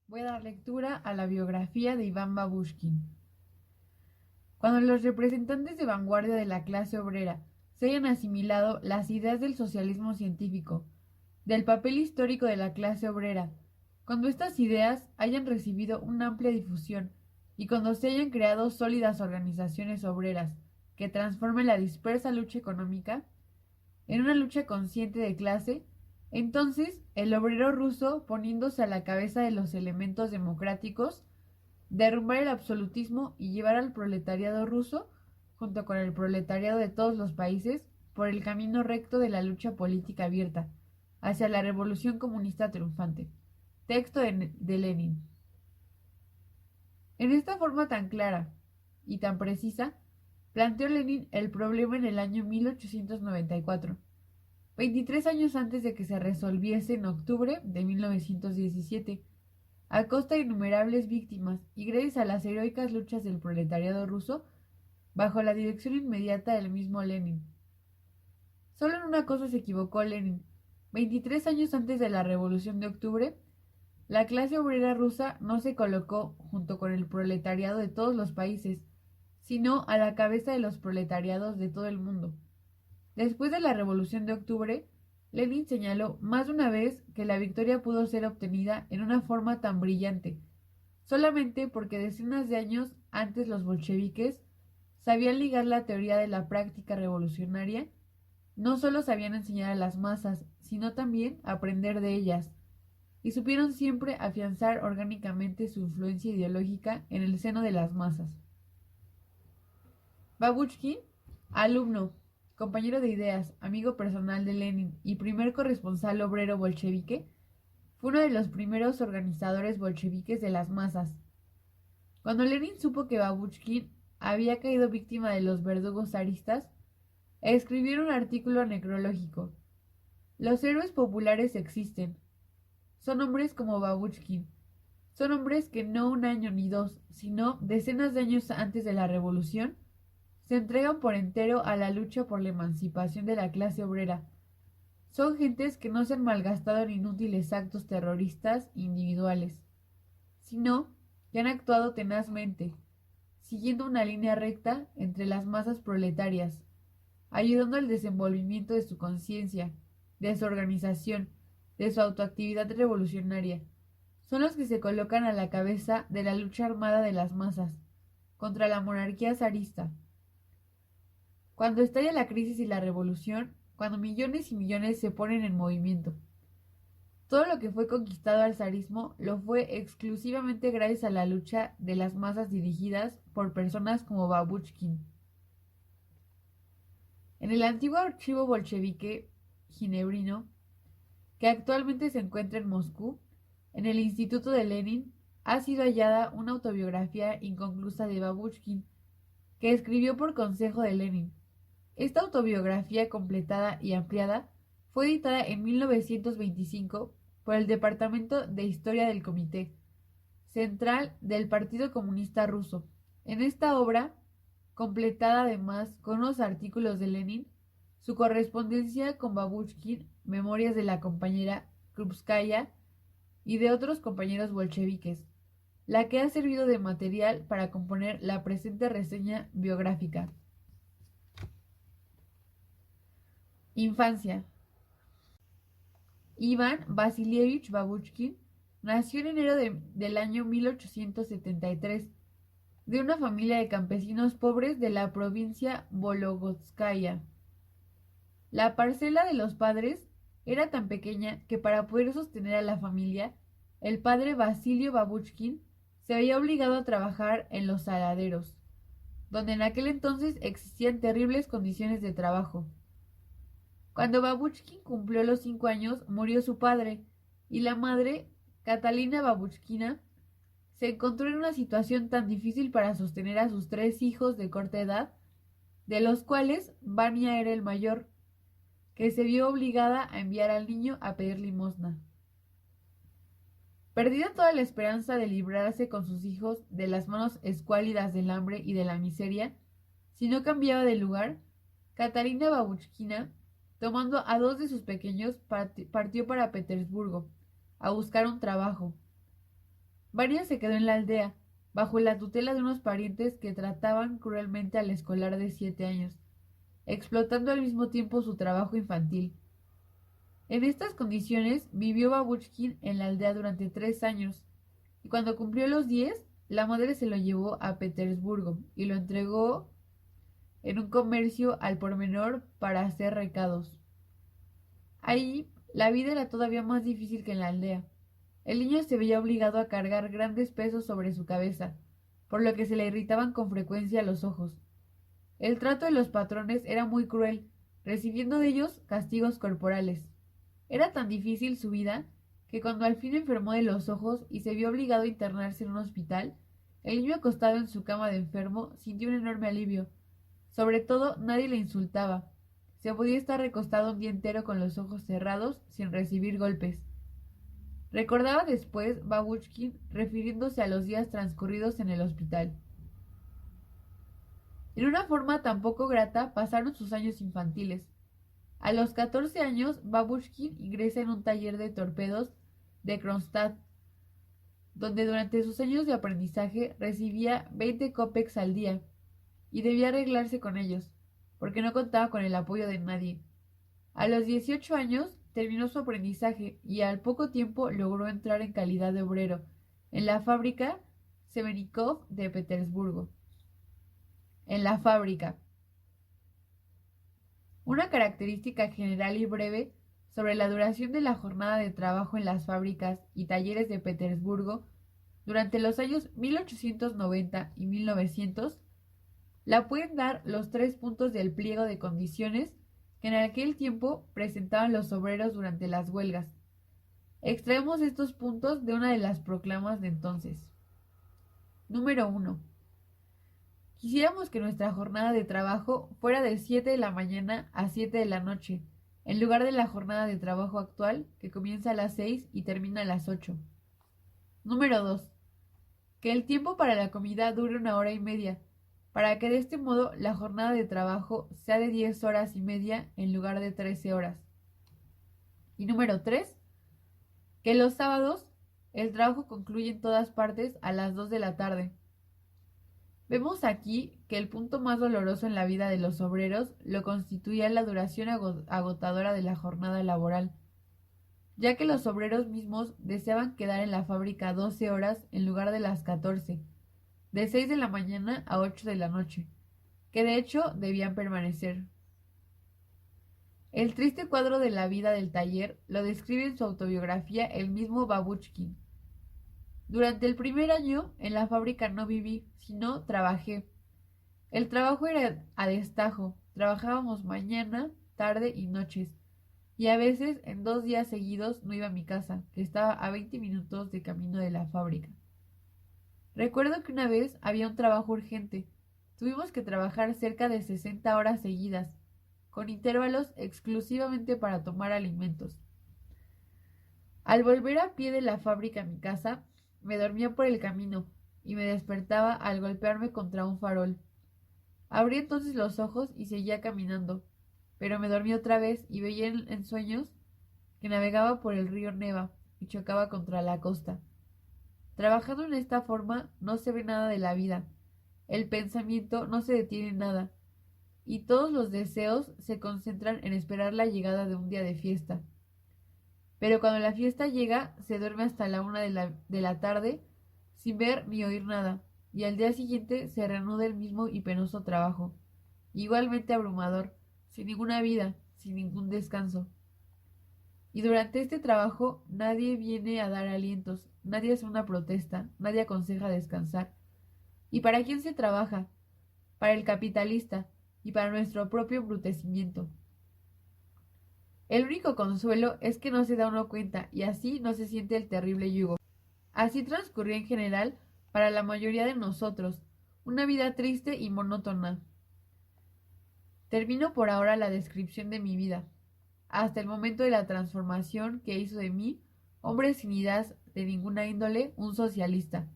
Voy a dar lectura a la biografía de Iván Babushkin. Cuando los representantes de vanguardia de la clase obrera se hayan asimilado las ideas del socialismo científico, del papel histórico de la clase obrera, cuando estas ideas hayan recibido una amplia difusión y cuando se hayan creado sólidas organizaciones obreras que transformen la dispersa lucha económica en una lucha consciente de clase, entonces el obrero ruso, poniéndose a la cabeza de los elementos democráticos, derrumbar el absolutismo y llevar al proletariado ruso, junto con el proletariado de todos los países, por el camino recto de la lucha política abierta, hacia la revolución comunista triunfante. Texto de Lenin. En esta forma tan clara y tan precisa, planteó Lenin el problema en el año 1894, 23 años antes de que se resolviese en octubre de 1917, a costa de innumerables víctimas y gracias a las heroicas luchas del proletariado ruso, bajo la dirección inmediata del mismo Lenin. Solo en una cosa se equivocó Lenin. 23 años antes de la Revolución de Octubre, la clase obrera rusa no se colocó junto con el proletariado de todos los países, sino a la cabeza de los proletariados de todo el mundo. Después de la Revolución de Octubre, Lenin señaló más de una vez que la victoria pudo ser obtenida en una forma tan brillante, solamente porque decenas de años antes los bolcheviques sabían ligar la teoría de la práctica revolucionaria, no solo sabían enseñar a las masas, sino también aprender de ellas, y supieron siempre afianzar orgánicamente su influencia ideológica en el seno de las masas. Babushkin, alumno, compañero de ideas, amigo personal de Lenin y primer corresponsal obrero bolchevique, fue uno de los primeros organizadores bolcheviques de las masas. Cuando Lenin supo que Babushkin había caído víctima de los verdugos zaristas, escribió un artículo necrológico. Los héroes populares existen. Son hombres como Babushkin. Son hombres que no un año ni dos, sino decenas de años antes de la revolución, se entregan por entero a la lucha por la emancipación de la clase obrera. Son gentes que no se han malgastado en inútiles actos terroristas individuales, sino que han actuado tenazmente, siguiendo una línea recta entre las masas proletarias, ayudando al desenvolvimiento de su conciencia, de su organización, de su autoactividad revolucionaria. Son los que se colocan a la cabeza de la lucha armada de las masas contra la monarquía zarista. Cuando estalla la crisis y la revolución, cuando millones y millones se ponen en movimiento. Todo lo que fue conquistado al zarismo lo fue exclusivamente gracias a la lucha de las masas dirigidas por personas como Babushkin. En el antiguo archivo bolchevique ginebrino, que actualmente se encuentra en Moscú, en el Instituto de Lenin, ha sido hallada una autobiografía inconclusa de Babushkin, que escribió por consejo de Lenin. Esta autobiografía completada y ampliada fue editada en 1925 por el Departamento de Historia del Comité Central del Partido Comunista Ruso. En esta obra, completada además con unos artículos de Lenin, su correspondencia con Babushkin, memorias de la compañera Krupskaya y de otros compañeros bolcheviques, la que ha servido de material para componer la presente reseña biográfica. Infancia. Iván Vasilievich Babushkin nació en enero del año 1873 de una familia de campesinos pobres de la provincia Vologotskaya. La parcela de los padres era tan pequeña que para poder sostener a la familia, el padre Basilio Babushkin se había obligado a trabajar en los saladeros, donde en aquel entonces existían terribles condiciones de trabajo. Cuando Babushkin cumplió los 5 años, murió su padre, y la madre, Catalina Babushkina, se encontró en una situación tan difícil para sostener a sus 3 hijos de corta edad, de los cuales Vania era el mayor, que se vio obligada a enviar al niño a pedir limosna. Perdida toda la esperanza de librarse con sus hijos de las manos escuálidas del hambre y de la miseria, si no cambiaba de lugar, Catalina Babushkina, tomando a 2 de sus pequeños, partió para Petersburgo a buscar un trabajo. Vania se quedó en la aldea, bajo la tutela de unos parientes que trataban cruelmente al escolar de 7 años, explotando al mismo tiempo su trabajo infantil. En estas condiciones vivió Babushkin en la aldea durante 3 años, y cuando cumplió los 10, la madre se lo llevó a Petersburgo y lo entregó en un comercio al por menor para hacer recados. Ahí la vida era todavía más difícil que en la aldea. El niño se veía obligado a cargar grandes pesos sobre su cabeza, por lo que se le irritaban con frecuencia los ojos. El trato de los patrones era muy cruel, recibiendo de ellos castigos corporales. Era tan difícil su vida que cuando al fin enfermó de los ojos y se vio obligado a internarse en un hospital, el niño acostado en su cama de enfermo sintió un enorme alivio. Sobre todo, nadie le insultaba. Se podía estar recostado un día entero con los ojos cerrados sin recibir golpes. Recordaba después Babushkin refiriéndose a los días transcurridos en el hospital. En una forma tan poco grata pasaron sus años infantiles. A los 14 años, Babushkin ingresa en un taller de torpedos de Kronstadt, donde durante sus años de aprendizaje recibía 20 kopecks al día y debía arreglarse con ellos, porque no contaba con el apoyo de nadie. A los 18 años terminó su aprendizaje y al poco tiempo logró entrar en calidad de obrero en la fábrica Semenikov de Petersburgo. En la fábrica. Una característica general y breve sobre la duración de la jornada de trabajo en las fábricas y talleres de Petersburgo durante los años 1890 y 1900 la pueden dar los 3 puntos del pliego de condiciones que en aquel tiempo presentaban los obreros durante las huelgas. Extraemos estos puntos de una de las proclamas de entonces. Número 1. Quisiéramos que nuestra jornada de trabajo fuera de 7 de la mañana a 7 de la noche, en lugar de la jornada de trabajo actual, que comienza a las 6 y termina a las 8. Número 2. Que el tiempo para la comida dure 1 hora y media, para que de este modo la jornada de trabajo sea de 10 horas y media en lugar de 13 horas. Y número 3. Que los sábados el trabajo concluye en todas partes a las 2 de la tarde. Vemos aquí que el punto más doloroso en la vida de los obreros lo constituía la duración agotadora de la jornada laboral, ya que los obreros mismos deseaban quedar en la fábrica 12 horas en lugar de las 14, de 6 de la mañana a 8 de la noche, que de hecho debían permanecer. El triste cuadro de la vida del taller lo describe en su autobiografía el mismo Babushkin. Durante el primer año en la fábrica no viví, sino trabajé. El trabajo era a destajo, trabajábamos mañana, tarde y noches, y a veces en 2 días seguidos no iba a mi casa, que estaba a 20 minutos de camino de la fábrica. Recuerdo que una vez había un trabajo urgente. Tuvimos que trabajar cerca de 60 horas seguidas, con intervalos exclusivamente para tomar alimentos. Al volver a pie de la fábrica a mi casa, me dormía por el camino y me despertaba al golpearme contra un farol. Abrí entonces los ojos y seguía caminando, pero me dormí otra vez y veía en sueños que navegaba por el río Neva y chocaba contra la costa. Trabajando en esta forma no se ve nada de la vida, el pensamiento no se detiene en nada, y todos los deseos se concentran en esperar la llegada de un día de fiesta. Pero cuando la fiesta llega, se duerme hasta la 1 de la tarde sin ver ni oír nada, y al día siguiente se reanuda el mismo y penoso trabajo, igualmente abrumador, sin ninguna vida, sin ningún descanso. Y durante este trabajo nadie viene a dar alientos, nadie hace una protesta, nadie aconseja descansar. ¿Y para quién se trabaja? Para el capitalista y para nuestro propio embrutecimiento. El único consuelo es que no se da uno cuenta y así no se siente el terrible yugo. Así transcurrió en general para la mayoría de nosotros, una vida triste y monótona. Termino por ahora la descripción de mi vida, hasta el momento de la transformación que hizo de mí, hombre sin ideas de ninguna índole, un socialista.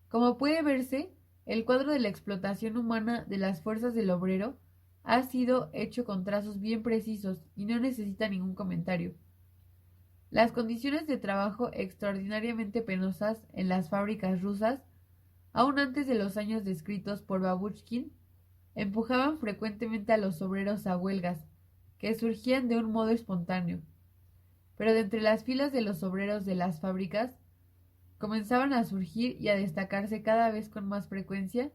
Como puede verse, el cuadro de la explotación humana de las fuerzas del obrero ha sido hecho con trazos bien precisos y no necesita ningún comentario. Las condiciones de trabajo extraordinariamente penosas en las fábricas rusas, aún antes de los años descritos por Babushkin, empujaban frecuentemente a los obreros a huelgas, que surgían de un modo espontáneo. Pero de entre las filas de los obreros de las fábricas comenzaban a surgir y a destacarse cada vez con más frecuencia,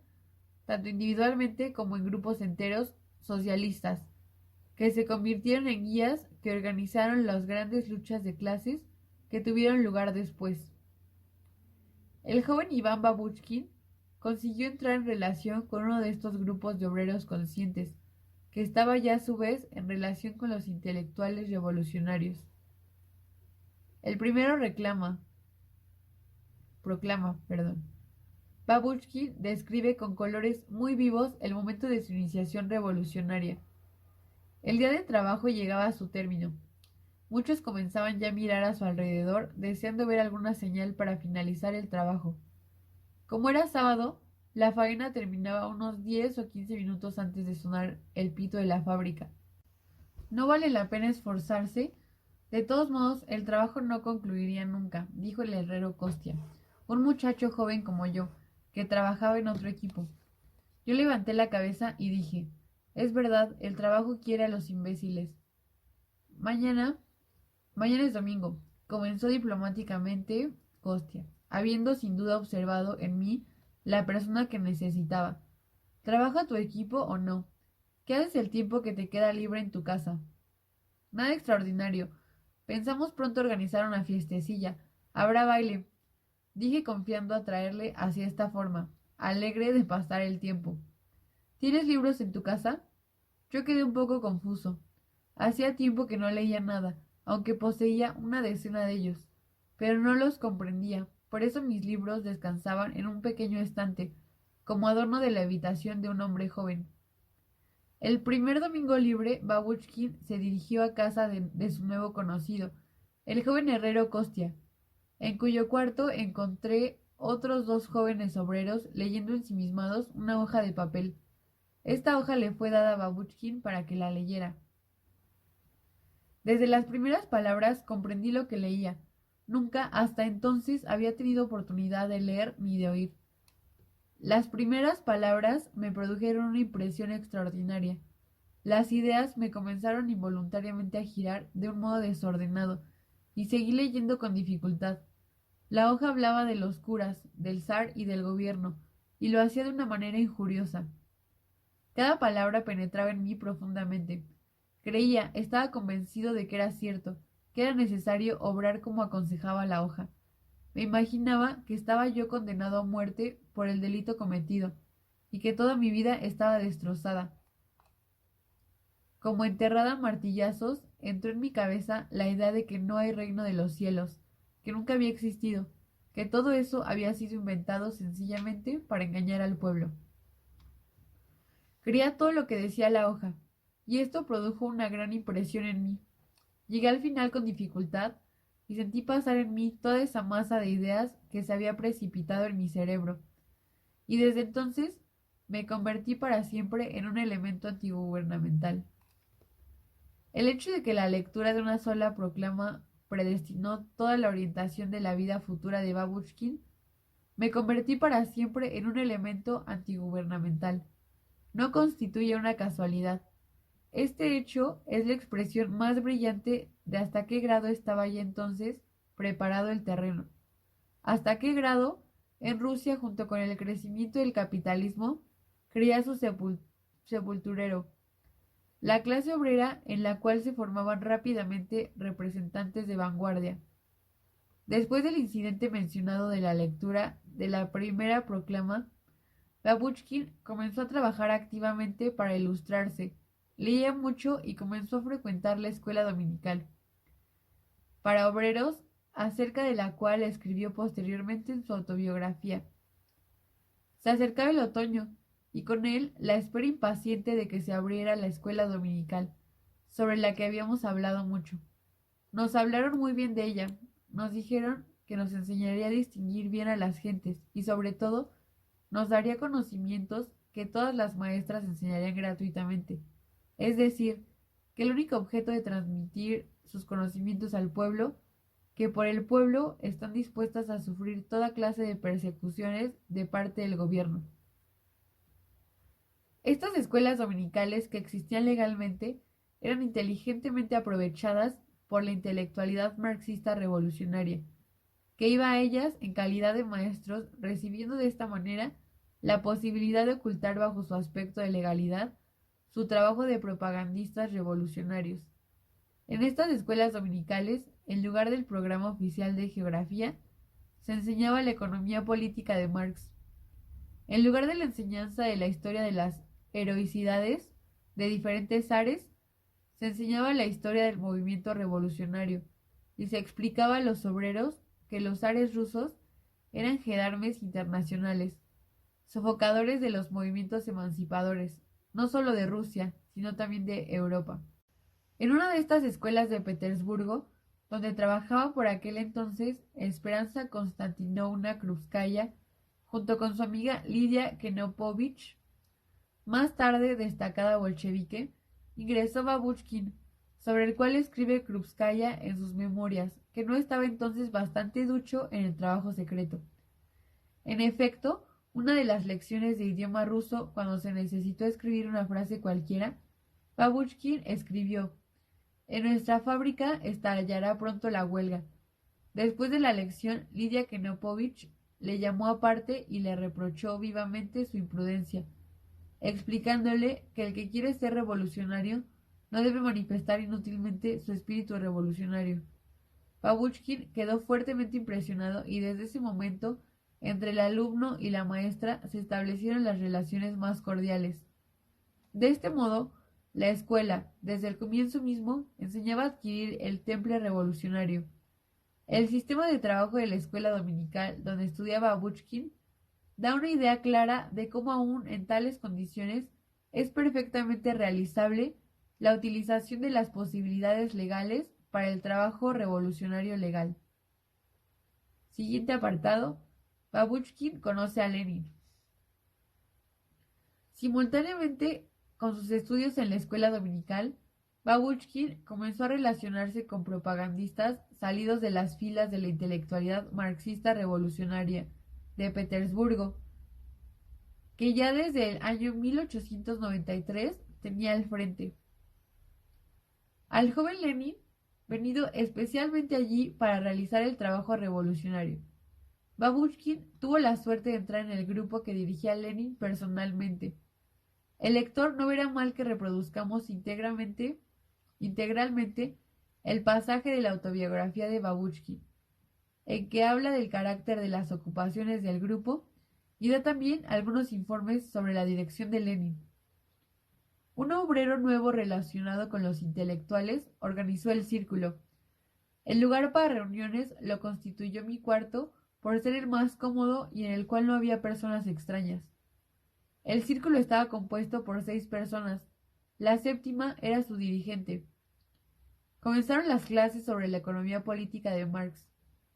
tanto individualmente como en grupos enteros, socialistas, que se convirtieron en guías que organizaron las grandes luchas de clases que tuvieron lugar después. El joven Iván Babushkin consiguió entrar en relación con uno de estos grupos de obreros conscientes, que estaba ya a su vez en relación con los intelectuales revolucionarios. El primero proclama. Babushkin describe con colores muy vivos el momento de su iniciación revolucionaria. El día de trabajo llegaba a su término. Muchos comenzaban ya a mirar a su alrededor, deseando ver alguna señal para finalizar el trabajo. Como era sábado, la faena terminaba unos 10 o 15 minutos antes de sonar el pito de la fábrica. No vale la pena esforzarse. De todos modos, el trabajo no concluiría nunca, dijo el herrero Costia, un muchacho joven como yo, que trabajaba en otro equipo. Yo levanté la cabeza y dije, es verdad, el trabajo quiere a los imbéciles. Mañana, mañana es domingo, comenzó diplomáticamente Costia, habiendo sin duda observado en mí la persona que necesitaba. ¿Trabaja tu equipo o no? ¿Qué haces el tiempo que te queda libre en tu casa? Nada extraordinario. Pensamos pronto organizar una fiestecilla. Habrá baile. Dije confiando a traerle hacia esta forma, alegre de pasar el tiempo. ¿Tienes libros en tu casa? Yo quedé un poco confuso. Hacía tiempo que no leía nada, aunque poseía una decena de ellos, pero no los comprendía. Por eso mis libros descansaban en un pequeño estante, como adorno de la habitación de un hombre joven. El primer domingo libre, Babushkin se dirigió a casa de su nuevo conocido, el joven herrero Costia, en cuyo cuarto encontré otros dos jóvenes obreros leyendo ensimismados una hoja de papel. Esta hoja le fue dada a Babushkin para que la leyera. Desde las primeras palabras comprendí lo que leía. Nunca hasta entonces había tenido oportunidad de leer ni de oír. Las primeras palabras me produjeron una impresión extraordinaria. Las ideas me comenzaron involuntariamente a girar de un modo desordenado, y seguí leyendo con dificultad. La hoja hablaba de los curas, del zar y del gobierno, y lo hacía de una manera injuriosa. Cada palabra penetraba en mí profundamente. Creía, estaba convencido de que era cierto, que era necesario obrar como aconsejaba la hoja. Me imaginaba que estaba yo condenado a muerte por el delito cometido, y que toda mi vida estaba destrozada. Como enterrada a martillazos, entró en mi cabeza la idea de que no hay reino de los cielos, que nunca había existido, que todo eso había sido inventado sencillamente para engañar al pueblo. Creía todo lo que decía la hoja, y esto produjo una gran impresión en mí. Llegué al final con dificultad y sentí pasar en mí toda esa masa de ideas que se había precipitado en mi cerebro, y desde entonces me convertí para siempre en un elemento antigubernamental. El hecho de que la lectura de una sola proclama predestinó toda la orientación de la vida futura de Babushkin, me convertí para siempre en un elemento antigubernamental. No constituye una casualidad. Este hecho es la expresión más brillante de hasta qué grado estaba ya entonces preparado el terreno. Hasta qué grado, en Rusia, junto con el crecimiento del capitalismo, cría su sepulturero, la clase obrera en la cual se formaban rápidamente representantes de vanguardia. Después del incidente mencionado de la lectura de la primera proclama, Babushkin comenzó a trabajar activamente para ilustrarse, leía mucho y comenzó a frecuentar la escuela dominical para obreros, acerca de la cual escribió posteriormente en su autobiografía. Se acercaba el otoño, y con él la espera impaciente de que se abriera la escuela dominical, sobre la que habíamos hablado mucho. Nos hablaron muy bien de ella, nos dijeron que nos enseñaría a distinguir bien a las gentes y sobre todo nos daría conocimientos que todas las maestras enseñarían gratuitamente, es decir, que el único objeto de transmitir sus conocimientos al pueblo que por el pueblo están dispuestas a sufrir toda clase de persecuciones de parte del gobierno. Estas escuelas dominicales que existían legalmente eran inteligentemente aprovechadas por la intelectualidad marxista revolucionaria, que iba a ellas en calidad de maestros, recibiendo de esta manera la posibilidad de ocultar bajo su aspecto de legalidad su trabajo de propagandistas revolucionarios. En estas escuelas dominicales, en lugar del programa oficial de geografía, se enseñaba la economía política de Marx. En lugar de la enseñanza de la historia de las heroicidades de diferentes zares, se enseñaba la historia del movimiento revolucionario y se explicaba a los obreros que los zares rusos eran gendarmes internacionales, sofocadores de los movimientos emancipadores, no solo de Rusia, sino también de Europa. En una de estas escuelas de Petersburgo, donde trabajaba por aquel entonces Esperanza Konstantinovna Krupskaya, junto con su amiga Lidia Kenopovich, más tarde destacada bolchevique, ingresó Babushkin, sobre el cual escribe Krupskaya en sus memorias, que no estaba entonces bastante ducho en el trabajo secreto. En efecto, una de las lecciones de idioma ruso, cuando se necesitó escribir una frase cualquiera, Babushkin escribió: en nuestra fábrica estallará pronto la huelga. Después de la lección, Lidia Kenopovich le llamó aparte y le reprochó vivamente su imprudencia, explicándole que el que quiere ser revolucionario no debe manifestar inútilmente su espíritu revolucionario. Babushkin quedó fuertemente impresionado y desde ese momento entre el alumno y la maestra se establecieron las relaciones más cordiales. De este modo, la escuela, desde el comienzo mismo, enseñaba a adquirir el temple revolucionario. El sistema de trabajo de la escuela dominical donde estudiaba Babushkin da una idea clara de cómo aún en tales condiciones es perfectamente realizable la utilización de las posibilidades legales para el trabajo revolucionario legal. Siguiente apartado. Babushkin conoce a Lenin. Simultáneamente con sus estudios en la escuela dominical, Babushkin comenzó a relacionarse con propagandistas salidos de las filas de la intelectualidad marxista revolucionaria de Petersburgo, que ya desde el año 1893 tenía al frente. Al joven Lenin, venido especialmente allí para realizar el trabajo revolucionario, Babushkin tuvo la suerte de entrar en el grupo que dirigía Lenin personalmente. El lector no verá mal que reproduzcamos integralmente el pasaje de la autobiografía de Babushkin, en que habla del carácter de las ocupaciones del grupo y da también algunos informes sobre la dirección de Lenin. Un obrero nuevo relacionado con los intelectuales organizó el círculo. El lugar para reuniones lo constituyó mi cuarto por ser el más cómodo y en el cual no había personas extrañas. El círculo estaba compuesto por 6 personas. La séptima era su dirigente. Comenzaron las clases sobre la economía política de Marx.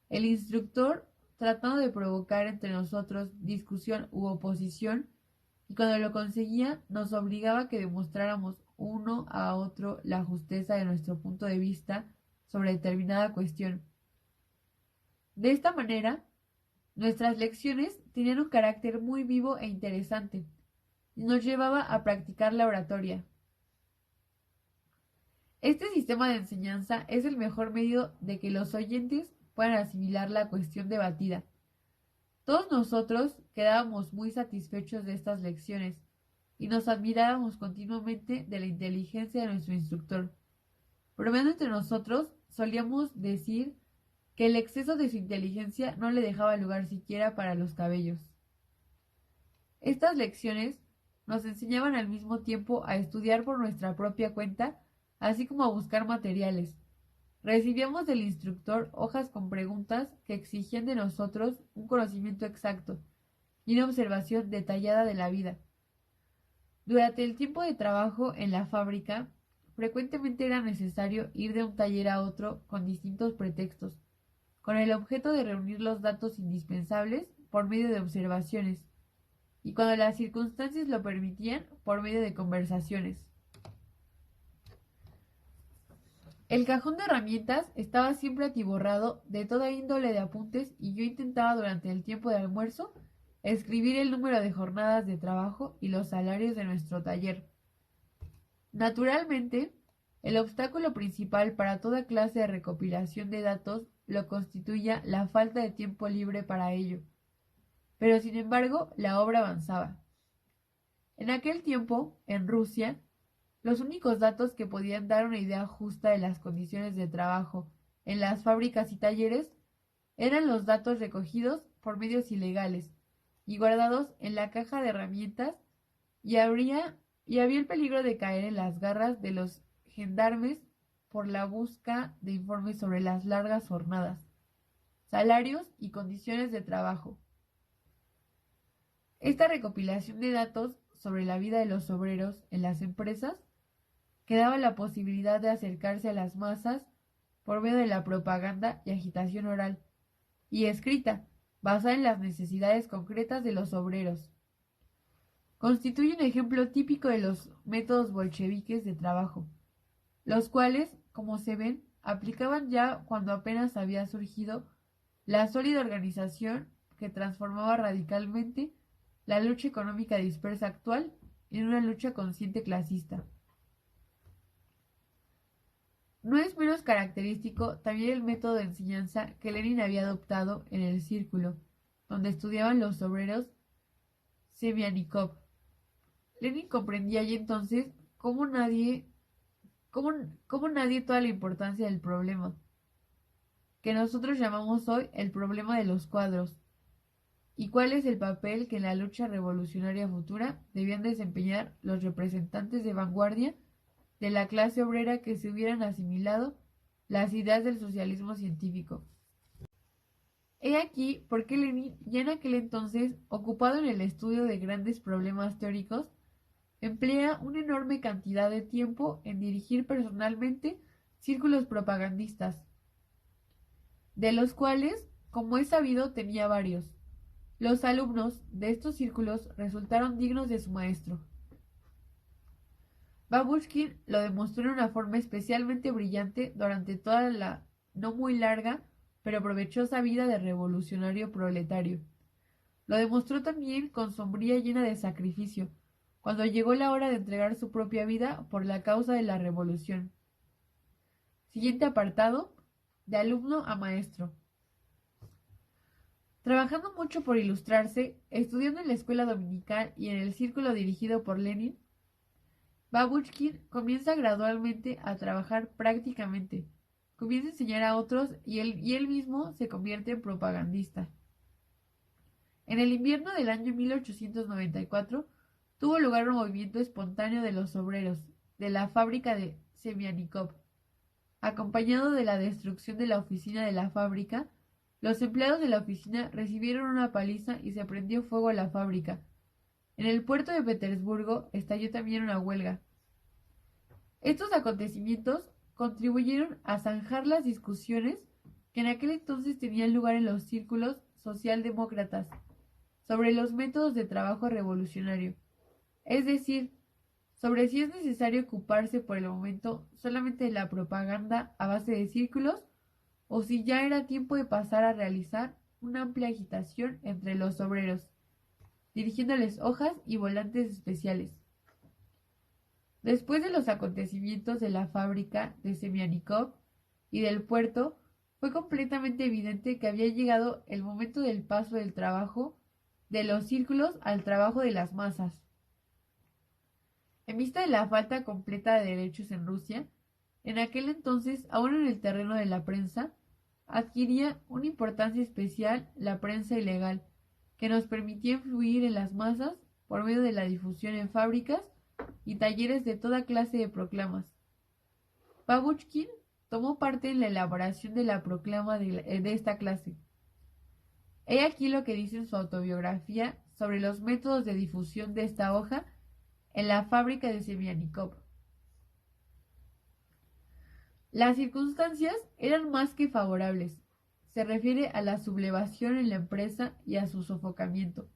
El instructor, tratando de provocar entre nosotros discusión u oposición, y cuando lo conseguía, nos obligaba a que demostráramos uno a otro la justeza de nuestro punto de vista sobre determinada cuestión. De esta manera, nuestras lecciones tenían un carácter muy vivo e interesante, y nos llevaba a practicar la oratoria. Este sistema de enseñanza es el mejor medio de que los oyentes puedan asimilar la cuestión debatida. Todos nosotros quedábamos muy satisfechos de estas lecciones y nos admirábamos continuamente de la inteligencia de nuestro instructor. Bromeando entre nosotros, solíamos decir que el exceso de su inteligencia no le dejaba lugar siquiera para los cabellos. Estas lecciones nos enseñaban al mismo tiempo a estudiar por nuestra propia cuenta, así como a buscar materiales. Recibíamos del instructor hojas con preguntas que exigían de nosotros un conocimiento exacto y una observación detallada de la vida. Durante el tiempo de trabajo en la fábrica, frecuentemente era necesario ir de un taller a otro con distintos pretextos, con el objeto de reunir los datos indispensables por medio de observaciones, y cuando las circunstancias lo permitían, por medio de conversaciones. El cajón de herramientas estaba siempre atiborrado de toda índole de apuntes y yo intentaba durante el tiempo de almuerzo escribir el número de jornadas de trabajo y los salarios de nuestro taller. Naturalmente, el obstáculo principal para toda clase de recopilación de datos lo constituía la falta de tiempo libre para ello. Pero sin embargo, la obra avanzaba. En aquel tiempo, en Rusia, los únicos datos que podían dar una idea justa de las condiciones de trabajo en las fábricas y talleres eran los datos recogidos por medios ilegales y guardados en la caja de herramientas y había el peligro de caer en las garras de los gendarmes por la busca de informes sobre las largas jornadas, salarios y condiciones de trabajo. Esta recopilación de datos sobre la vida de los obreros en las empresas que daba la posibilidad de acercarse a las masas por medio de la propaganda y agitación oral y escrita, basada en las necesidades concretas de los obreros. Constituye un ejemplo típico de los métodos bolcheviques de trabajo, los cuales, como se ven, aplicaban ya cuando apenas había surgido la sólida organización que transformaba radicalmente la lucha económica dispersa actual en una lucha consciente clasista. No es menos característico también el método de enseñanza que Lenin había adoptado en el círculo, donde estudiaban los obreros Semyanikov. Lenin comprendía ya entonces cómo, cómo nadie toda la importancia del problema, que nosotros llamamos hoy el problema de los cuadros, y cuál es el papel que en la lucha revolucionaria futura debían desempeñar los representantes de vanguardia de la clase obrera que se hubieran asimilado las ideas del socialismo científico. He aquí por qué Lenin, ya en aquel entonces ocupado en el estudio de grandes problemas teóricos, emplea una enorme cantidad de tiempo en dirigir personalmente círculos propagandistas, de los cuales, como es sabido, tenía varios. Los alumnos de estos círculos resultaron dignos de su maestro. Babushkin lo demostró en una forma especialmente brillante durante toda la no muy larga pero provechosa vida del revolucionario proletario. Lo demostró también con sombría llena de sacrificio, cuando llegó la hora de entregar su propia vida por la causa de la revolución. Siguiente apartado, de alumno a maestro. Trabajando mucho por ilustrarse, estudiando en la escuela dominical y en el círculo dirigido por Lenin, Babushkin comienza gradualmente a trabajar prácticamente, comienza a enseñar a otros y él mismo se convierte en propagandista. En el invierno del año 1894 tuvo lugar un movimiento espontáneo de los obreros de la fábrica de Semyanikov. Acompañado de la destrucción de la oficina de la fábrica, los empleados de la oficina recibieron una paliza y se prendió fuego a la fábrica. En el puerto de Petersburgo estalló también una huelga. Estos acontecimientos contribuyeron a zanjar las discusiones que en aquel entonces tenían lugar en los círculos socialdemócratas sobre los métodos de trabajo revolucionario, es decir, sobre si es necesario ocuparse por el momento solamente de la propaganda a base de círculos o si ya era tiempo de pasar a realizar una amplia agitación entre los obreros, dirigiéndoles hojas y volantes especiales. Después de los acontecimientos de la fábrica de Semyanikov y del puerto, fue completamente evidente que había llegado el momento del paso del trabajo de los círculos al trabajo de las masas. En vista de la falta completa de derechos en Rusia, en aquel entonces, aún en el terreno de la prensa, adquiría una importancia especial la prensa ilegal, que nos permitía influir en las masas por medio de la difusión en fábricas y talleres de toda clase de proclamas. Babushkin tomó parte en la elaboración de la proclama de esta clase. He aquí lo que dice en su autobiografía sobre los métodos de difusión de esta hoja en la fábrica de Semyanikov. Las circunstancias eran más que favorables. Se refiere a la sublevación en la empresa y a su sofocamiento.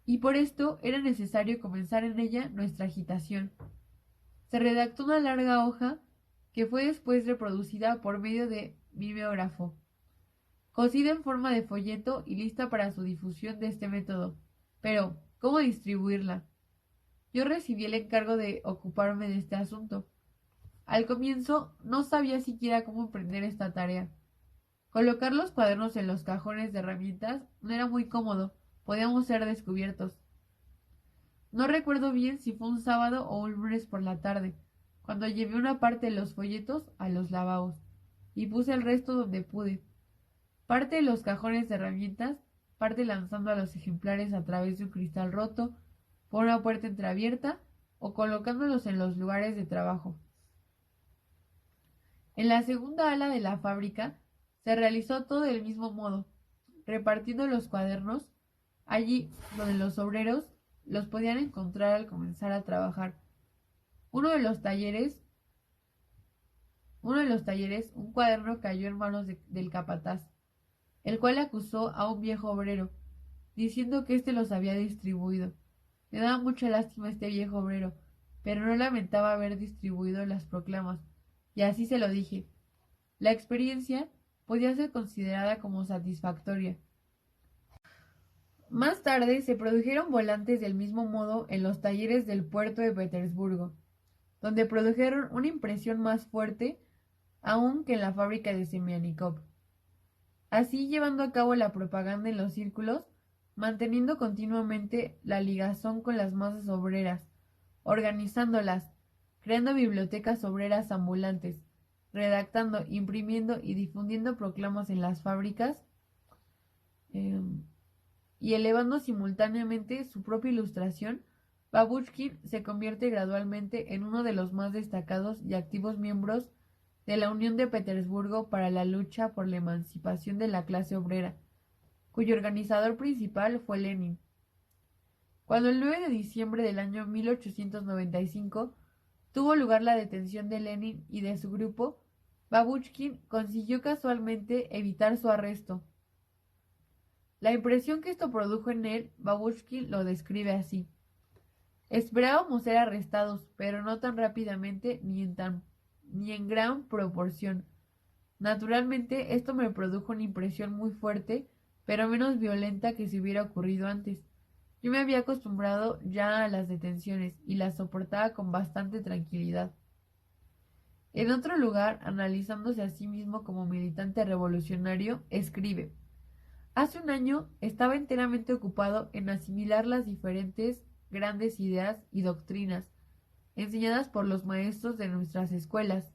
Y por esto era necesario comenzar en ella nuestra agitación. Se redactó una larga hoja que fue después reproducida por medio de mimeógrafo, cosida en forma de folleto y lista para su difusión de este método. Pero, ¿cómo distribuirla? Yo recibí el encargo de ocuparme de este asunto. Al comienzo no sabía siquiera cómo emprender esta tarea. Colocar los cuadernos en los cajones de herramientas no era muy cómodo, podíamos ser descubiertos. No recuerdo bien si fue un sábado o un lunes por la tarde, cuando llevé una parte de los folletos a los lavabos y puse el resto donde pude. Parte de los cajones de herramientas, parte lanzando a los ejemplares a través de un cristal roto, por una puerta entreabierta o colocándolos en los lugares de trabajo. En la segunda ala de la fábrica se realizó todo del mismo modo, repartiendo los cuadernos allí donde los obreros los podían encontrar al comenzar a trabajar. Uno de los talleres, un cuaderno cayó en manos del capataz, el cual acusó a un viejo obrero, diciendo que éste los había distribuido. Me daba mucha lástima este viejo obrero, pero no lamentaba haber distribuido las proclamas, y así se lo dije. La experiencia podía ser considerada como satisfactoria. Más tarde se produjeron volantes del mismo modo en los talleres del puerto de Petersburgo, donde produjeron una impresión más fuerte aún que en la fábrica de Semianikov. Así llevando a cabo la propaganda en los círculos, manteniendo continuamente la ligazón con las masas obreras, organizándolas, creando bibliotecas obreras ambulantes, redactando, imprimiendo y difundiendo proclamas en las fábricas, y elevando simultáneamente su propia ilustración, Babushkin se convierte gradualmente en uno de los más destacados y activos miembros de la Unión de Petersburgo para la lucha por la emancipación de la clase obrera, cuyo organizador principal fue Lenin. Cuando el 9 de diciembre del año 1895 tuvo lugar la detención de Lenin y de su grupo, Babushkin consiguió casualmente evitar su arresto. La impresión que esto produjo en él, Babushkin lo describe así: esperábamos ser arrestados, pero no tan rápidamente ni en gran proporción. Naturalmente, esto me produjo una impresión muy fuerte, pero menos violenta que si hubiera ocurrido antes. Yo me había acostumbrado ya a las detenciones y las soportaba con bastante tranquilidad. En otro lugar, analizándose a sí mismo como militante revolucionario, escribe: hace un año estaba enteramente ocupado en asimilar las diferentes grandes ideas y doctrinas enseñadas por los maestros de nuestras escuelas,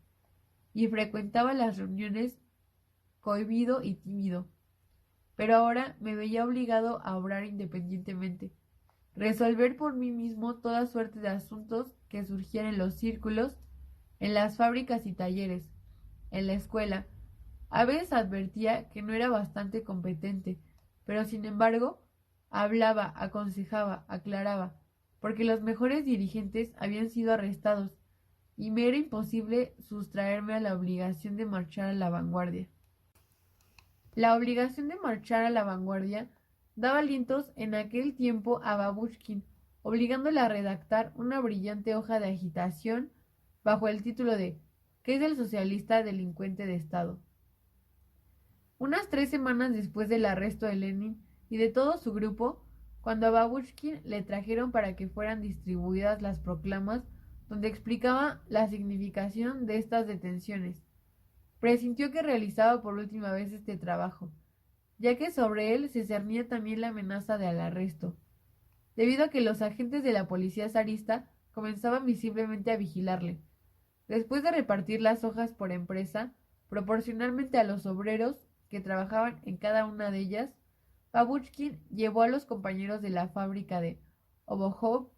y frecuentaba las reuniones cohibido y tímido. Pero ahora me veía obligado a obrar independientemente, resolver por mí mismo toda suerte de asuntos que surgían en los círculos, en las fábricas y talleres, en la escuela. A veces advertía que no era bastante competente, pero sin embargo hablaba, aconsejaba, aclaraba, porque los mejores dirigentes habían sido arrestados y me era imposible sustraerme a la obligación de marchar a la vanguardia. La obligación de marchar a la vanguardia daba alientos en aquel tiempo a Babushkin, obligándole a redactar una brillante hoja de agitación bajo el título de ¿Qué es el socialista delincuente de Estado? Unas 3 semanas después del arresto de Lenin y de todo su grupo, cuando a Babushkin le trajeron para que fueran distribuidas las proclamas donde explicaba la significación de estas detenciones, presintió que realizaba por última vez este trabajo, ya que sobre él se cernía también la amenaza del arresto, debido a que los agentes de la policía zarista comenzaban visiblemente a vigilarle. Después de repartir las hojas por empresa, proporcionalmente a los obreros que trabajaban en cada una de ellas, Babushkin llevó a los compañeros de la fábrica de Obuhov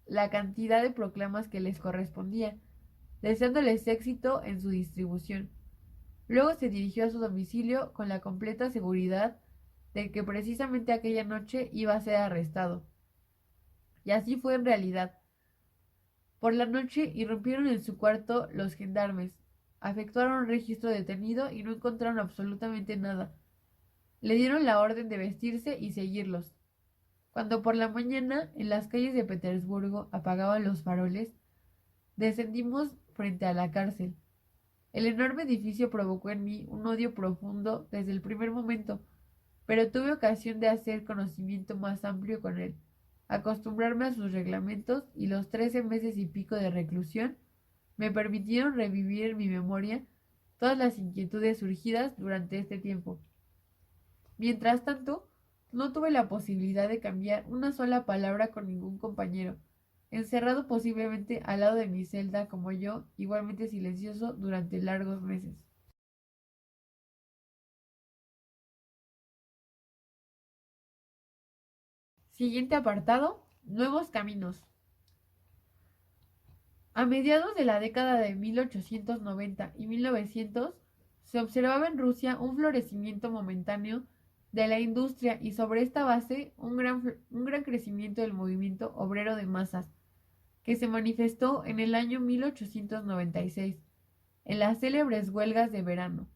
la cantidad de proclamas que les correspondía, deseándoles éxito en su distribución. Luego se dirigió a su domicilio con la completa seguridad de que precisamente aquella noche iba a ser arrestado. Y así fue en realidad. Por la noche irrumpieron en su cuarto los gendarmes, efectuaron un registro detenido y no encontraron absolutamente nada. Le dieron la orden de vestirse y seguirlos. Cuando por la mañana en las calles de Petersburgo apagaban los faroles, descendimos frente a la cárcel. El enorme edificio provocó en mí un odio profundo desde el primer momento, pero tuve ocasión de hacer conocimiento más amplio con él, acostumbrarme a sus reglamentos y los 13 meses y pico de reclusión me permitieron revivir en mi memoria todas las inquietudes surgidas durante este tiempo. Mientras tanto, no tuve la posibilidad de cambiar una sola palabra con ningún compañero, encerrado posiblemente al lado de mi celda como yo, igualmente silencioso durante largos meses. Siguiente apartado, nuevos caminos. A mediados de la década de 1890 y 1900 se observaba en Rusia un florecimiento momentáneo de la industria y sobre esta base un gran crecimiento del movimiento obrero de masas, que se manifestó en el año 1896, en las célebres huelgas de verano.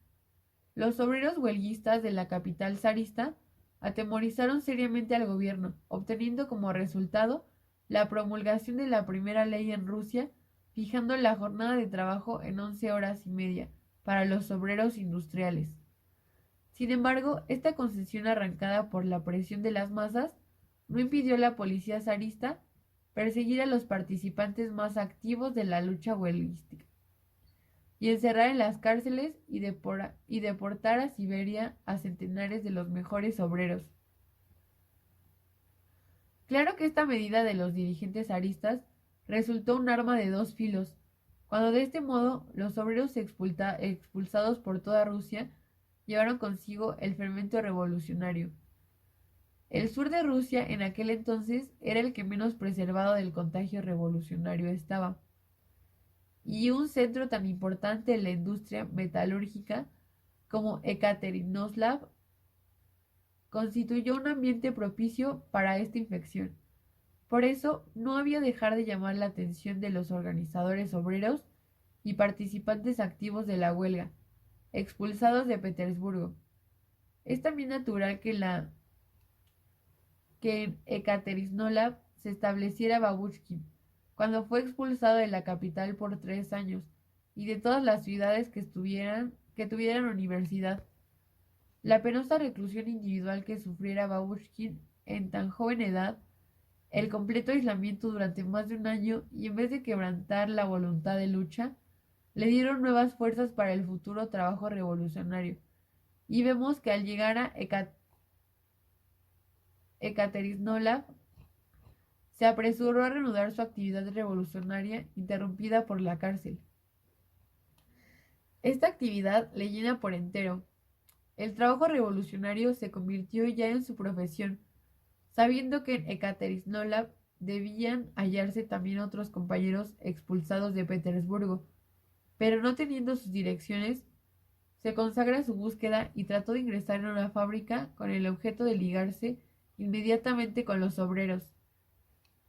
Los obreros huelguistas de la capital zarista atemorizaron seriamente al gobierno, obteniendo como resultado la promulgación de la primera ley en Rusia, fijando la jornada de trabajo en 11 horas y media para los obreros industriales. Sin embargo, esta concesión arrancada por la presión de las masas no impidió a la policía zarista perseguir a los participantes más activos de la lucha huelguística y encerrar en las cárceles y deportar a Siberia a centenares de los mejores obreros. Claro que esta medida de los dirigentes zaristas resultó un arma de dos filos, cuando de este modo los obreros expulsados por toda Rusia llevaron consigo el fermento revolucionario. El sur de Rusia en aquel entonces era el que menos preservado del contagio revolucionario estaba, y un centro tan importante en la industria metalúrgica como Ekaterinoslav constituyó un ambiente propicio para esta infección. Por eso no había dejar de llamar la atención de los organizadores obreros y participantes activos de la huelga, expulsados de Petersburgo. Es también natural que en Ekaterinoslav se estableciera Babushkin, cuando fue expulsado de la capital por 3 años, y de todas las ciudades que tuvieran universidad. La penosa reclusión individual que sufriera Babushkin en tan joven edad, el completo aislamiento durante más de un año y en vez de quebrantar la voluntad de lucha, le dieron nuevas fuerzas para el futuro trabajo revolucionario. Y vemos que al llegar a Ekaterinoslav, se apresuró a reanudar su actividad revolucionaria interrumpida por la cárcel. Esta actividad le llena por entero. El trabajo revolucionario se convirtió ya en su profesión, sabiendo que en Ekaterinoslav debían hallarse también otros compañeros expulsados de Petersburgo, pero no teniendo sus direcciones, se consagra a su búsqueda y trató de ingresar en una fábrica con el objeto de ligarse inmediatamente con los obreros.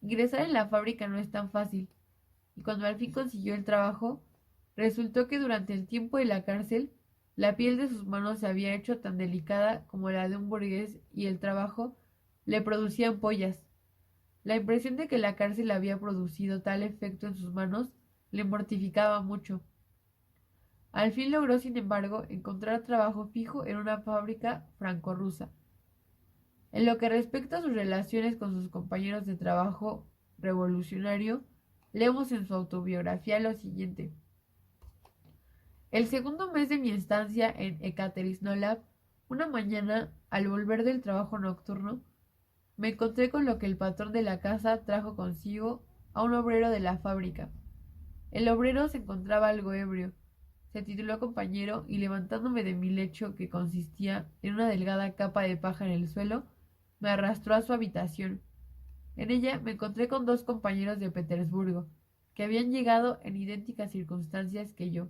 Ingresar en la fábrica no es tan fácil, y cuando al fin consiguió el trabajo, resultó que durante el tiempo de la cárcel, la piel de sus manos se había hecho tan delicada como la de un burgués y el trabajo le producía ampollas. La impresión de que la cárcel había producido tal efecto en sus manos le mortificaba mucho. Al fin logró, sin embargo, encontrar trabajo fijo en una fábrica franco-rusa. En lo que respecta a sus relaciones con sus compañeros de trabajo revolucionario, leemos en su autobiografía lo siguiente. El segundo mes de mi estancia en Ekaterinoslav, una mañana, al volver del trabajo nocturno, me encontré con lo que el patrón de la casa trajo consigo a un obrero de la fábrica. El obrero se encontraba algo ebrio. Se tituló compañero y levantándome de mi lecho, que consistía en una delgada capa de paja en el suelo, me arrastró a su habitación. En ella me encontré con dos compañeros de Petersburgo, que habían llegado en idénticas circunstancias que yo.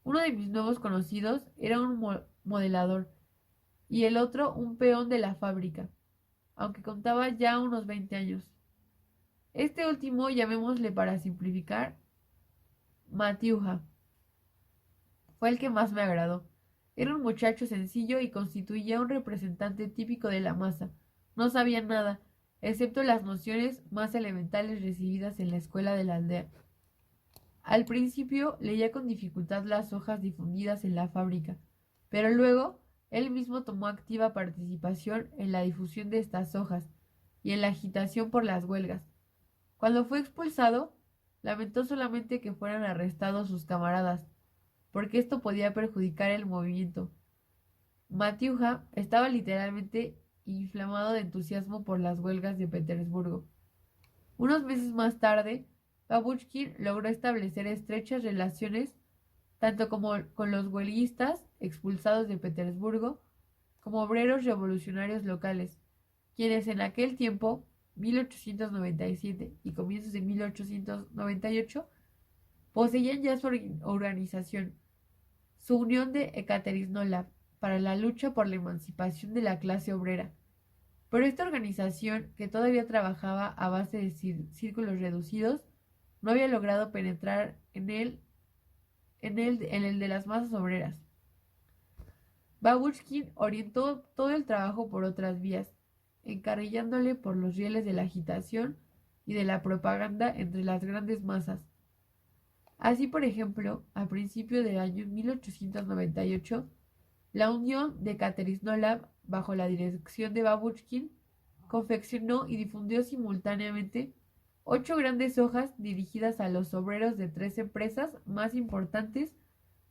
Uno de mis nuevos conocidos era un modelador y el otro un peón de la fábrica, aunque contaba ya unos 20 años. Este último, llamémosle para simplificar, Matiuja, fue el que más me agradó. Era un muchacho sencillo y constituía un representante típico de la masa. No sabía nada, excepto las nociones más elementales recibidas en la escuela de la aldea. Al principio leía con dificultad las hojas difundidas en la fábrica, pero luego él mismo tomó activa participación en la difusión de estas hojas y en la agitación por las huelgas. Cuando fue expulsado, lamentó solamente que fueran arrestados sus camaradas, porque esto podía perjudicar el movimiento. Matiuja estaba literalmente inflamado de entusiasmo por las huelgas de Petersburgo. Unos meses más tarde, Babushkin logró establecer estrechas relaciones tanto como con los huelguistas expulsados de Petersburgo como obreros revolucionarios locales, quienes en aquel tiempo, 1897 y comienzos de 1898, poseían ya su organización, su unión de Ekaterisnolab, para la lucha por la emancipación de la clase obrera. Pero esta organización, que todavía trabajaba a base de círculos reducidos, no había logrado penetrar en el de las masas obreras. Babushkin orientó todo el trabajo por otras vías, encarrilándole por los rieles de la agitación y de la propaganda entre las grandes masas. Así, por ejemplo, a principios del año 1898, la Unión de Ekaterisnolab, bajo la dirección de Babushkin, confeccionó y difundió simultáneamente 8 grandes hojas dirigidas a los obreros de 3 empresas más importantes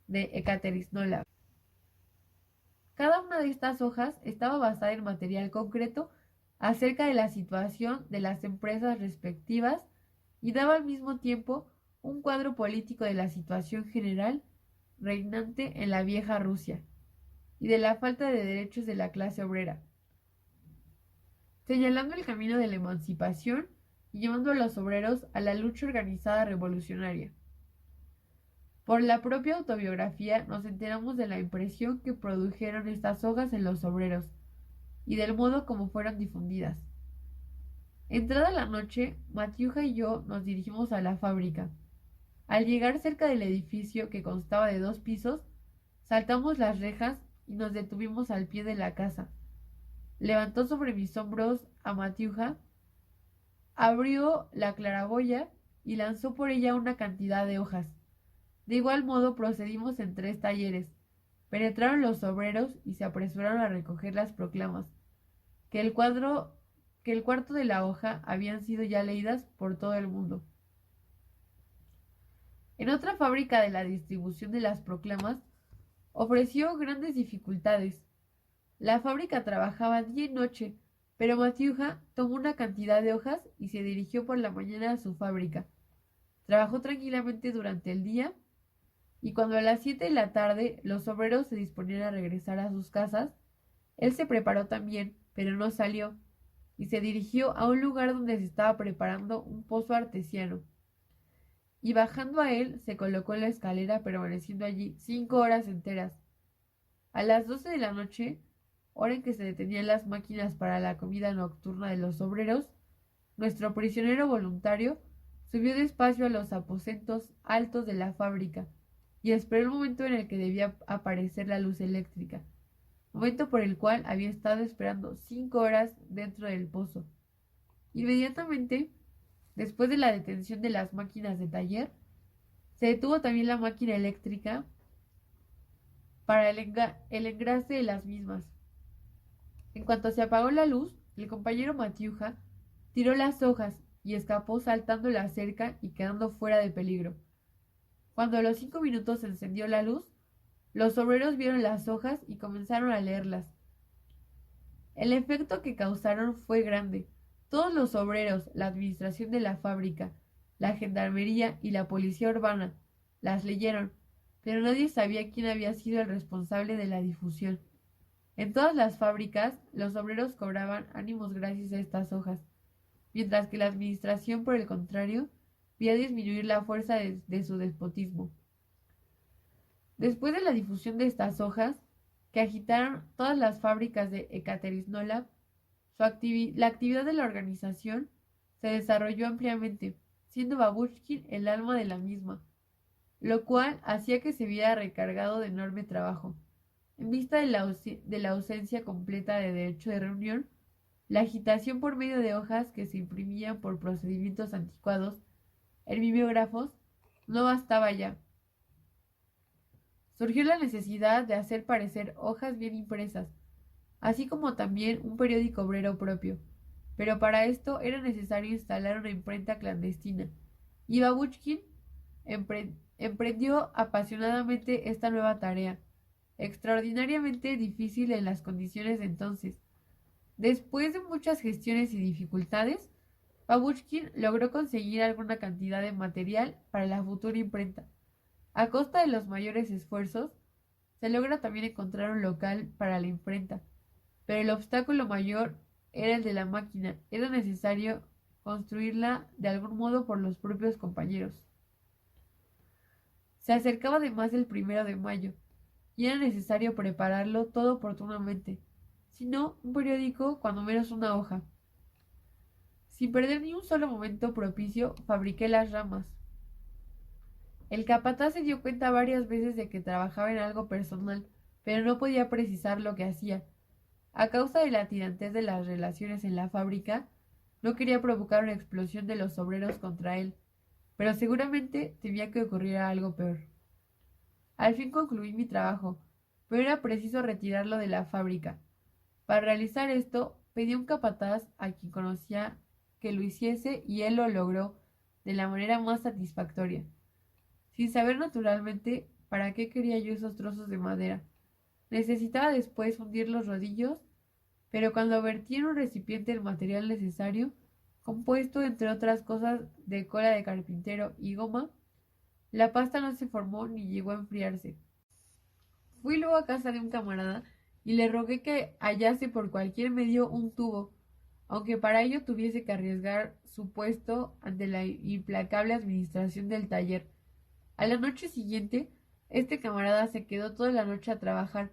de Ekaterisnolab. Cada una de estas hojas estaba basada en material concreto acerca de la situación de las empresas respectivas y daba al mismo tiempo un cuadro político de la situación general reinante en la vieja Rusia y de la falta de derechos de la clase obrera, señalando el camino de la emancipación y llevando a los obreros a la lucha organizada revolucionaria. Por la propia autobiografía nos enteramos de la impresión que produjeron estas hojas en los obreros y del modo como fueron difundidas. Entrada la noche, Matiuja y yo nos dirigimos a la fábrica. Al llegar cerca del edificio, que constaba de 2 pisos, saltamos las rejas y nos detuvimos al pie de la casa. Levantó sobre mis hombros a Matiuja, abrió la claraboya y lanzó por ella una cantidad de hojas. De igual modo procedimos en 3 talleres. Penetraron los obreros y se apresuraron a recoger las proclamas, que el cuarto de la hoja habían sido ya leídas por todo el mundo. En otra fábrica de la distribución de las proclamas ofreció grandes dificultades. La fábrica trabajaba día y noche, pero Matiuja tomó una cantidad de hojas y se dirigió por la mañana a su fábrica. Trabajó tranquilamente durante el día y cuando a las 7 de la tarde los obreros se disponían a regresar a sus casas, él se preparó también, pero no salió, y se dirigió a un lugar donde se estaba preparando un pozo artesiano. Y bajando a él, se colocó en la escalera, permaneciendo allí 5 horas enteras. A las 12 de la noche, hora en que se detenían las máquinas para la comida nocturna de los obreros, nuestro prisionero voluntario subió despacio a los aposentos altos de la fábrica y esperó el momento en el que debía aparecer la luz eléctrica, momento por el cual había estado esperando 5 horas dentro del pozo. Inmediatamente, después de la detención de las máquinas de taller, se detuvo también la máquina eléctrica para el engrase de las mismas. En cuanto se apagó la luz, el compañero Matiuja tiró las hojas y escapó saltando la cerca y quedando fuera de peligro. Cuando a los 5 minutos se encendió la luz, los obreros vieron las hojas y comenzaron a leerlas. El efecto que causaron fue grande. Todos los obreros, la administración de la fábrica, la gendarmería y la policía urbana las leyeron, pero nadie sabía quién había sido el responsable de la difusión. En todas las fábricas, los obreros cobraban ánimos gracias a estas hojas, mientras que la administración, por el contrario, veía disminuir la fuerza de su despotismo. Después de la difusión de estas hojas, que agitaron todas las fábricas de Ekaterisnolab, la actividad de la organización se desarrolló ampliamente, siendo Babushkin el alma de la misma, lo cual hacía que se viera recargado de enorme trabajo. En vista de la ausencia completa de derecho de reunión, la agitación por medio de hojas que se imprimían por procedimientos anticuados en mimeógrafos no bastaba ya. Surgió la necesidad de hacer parecer hojas bien impresas, así como también un periódico obrero propio. Pero para esto era necesario instalar una imprenta clandestina, y Babushkin emprendió apasionadamente esta nueva tarea, extraordinariamente difícil en las condiciones de entonces. Después de muchas gestiones y dificultades, Babushkin logró conseguir alguna cantidad de material para la futura imprenta. A costa de los mayores esfuerzos, se logra también encontrar un local para la imprenta, pero el obstáculo mayor era el de la máquina. Era necesario construirla de algún modo por los propios compañeros. Se acercaba además el 1 de mayo, y era necesario prepararlo todo oportunamente. Si no, un periódico, cuando menos una hoja. Sin perder ni un solo momento propicio, fabriqué las ramas. El capataz se dio cuenta varias veces de que trabajaba en algo personal, pero no podía precisar lo que hacía. A causa de la tirantez de las relaciones en la fábrica, no quería provocar una explosión de los obreros contra él, pero seguramente temía que ocurriera algo peor. Al fin concluí mi trabajo, pero era preciso retirarlo de la fábrica. Para realizar esto, pedí a un capataz a quien conocía que lo hiciese y él lo logró de la manera más satisfactoria, sin saber naturalmente para qué quería yo esos trozos de madera. Necesitaba después hundir los rodillos, pero cuando vertí en un recipiente el material necesario, compuesto entre otras cosas de cola de carpintero y goma, la pasta no se formó ni llegó a enfriarse. Fui luego a casa de un camarada y le rogué que hallase por cualquier medio un tubo, aunque para ello tuviese que arriesgar su puesto ante la implacable administración del taller. A la noche siguiente, este camarada se quedó toda la noche a trabajar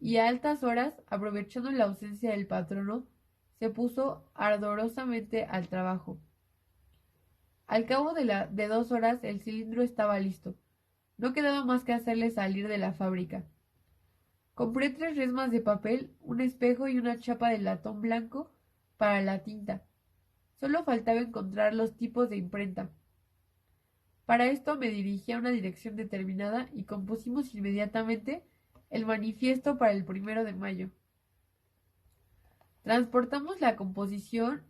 y a altas horas, aprovechando la ausencia del patrono, se puso ardorosamente al trabajo. Al cabo de 2 horas el cilindro estaba listo. No quedaba más que hacerle salir de la fábrica. Compré 3 resmas de papel, un espejo y una chapa de latón blanco para la tinta. Solo faltaba encontrar los tipos de imprenta. Para esto me dirigí a una dirección determinada y compusimos inmediatamente el manifiesto para el 1 de mayo. Transportamos la composición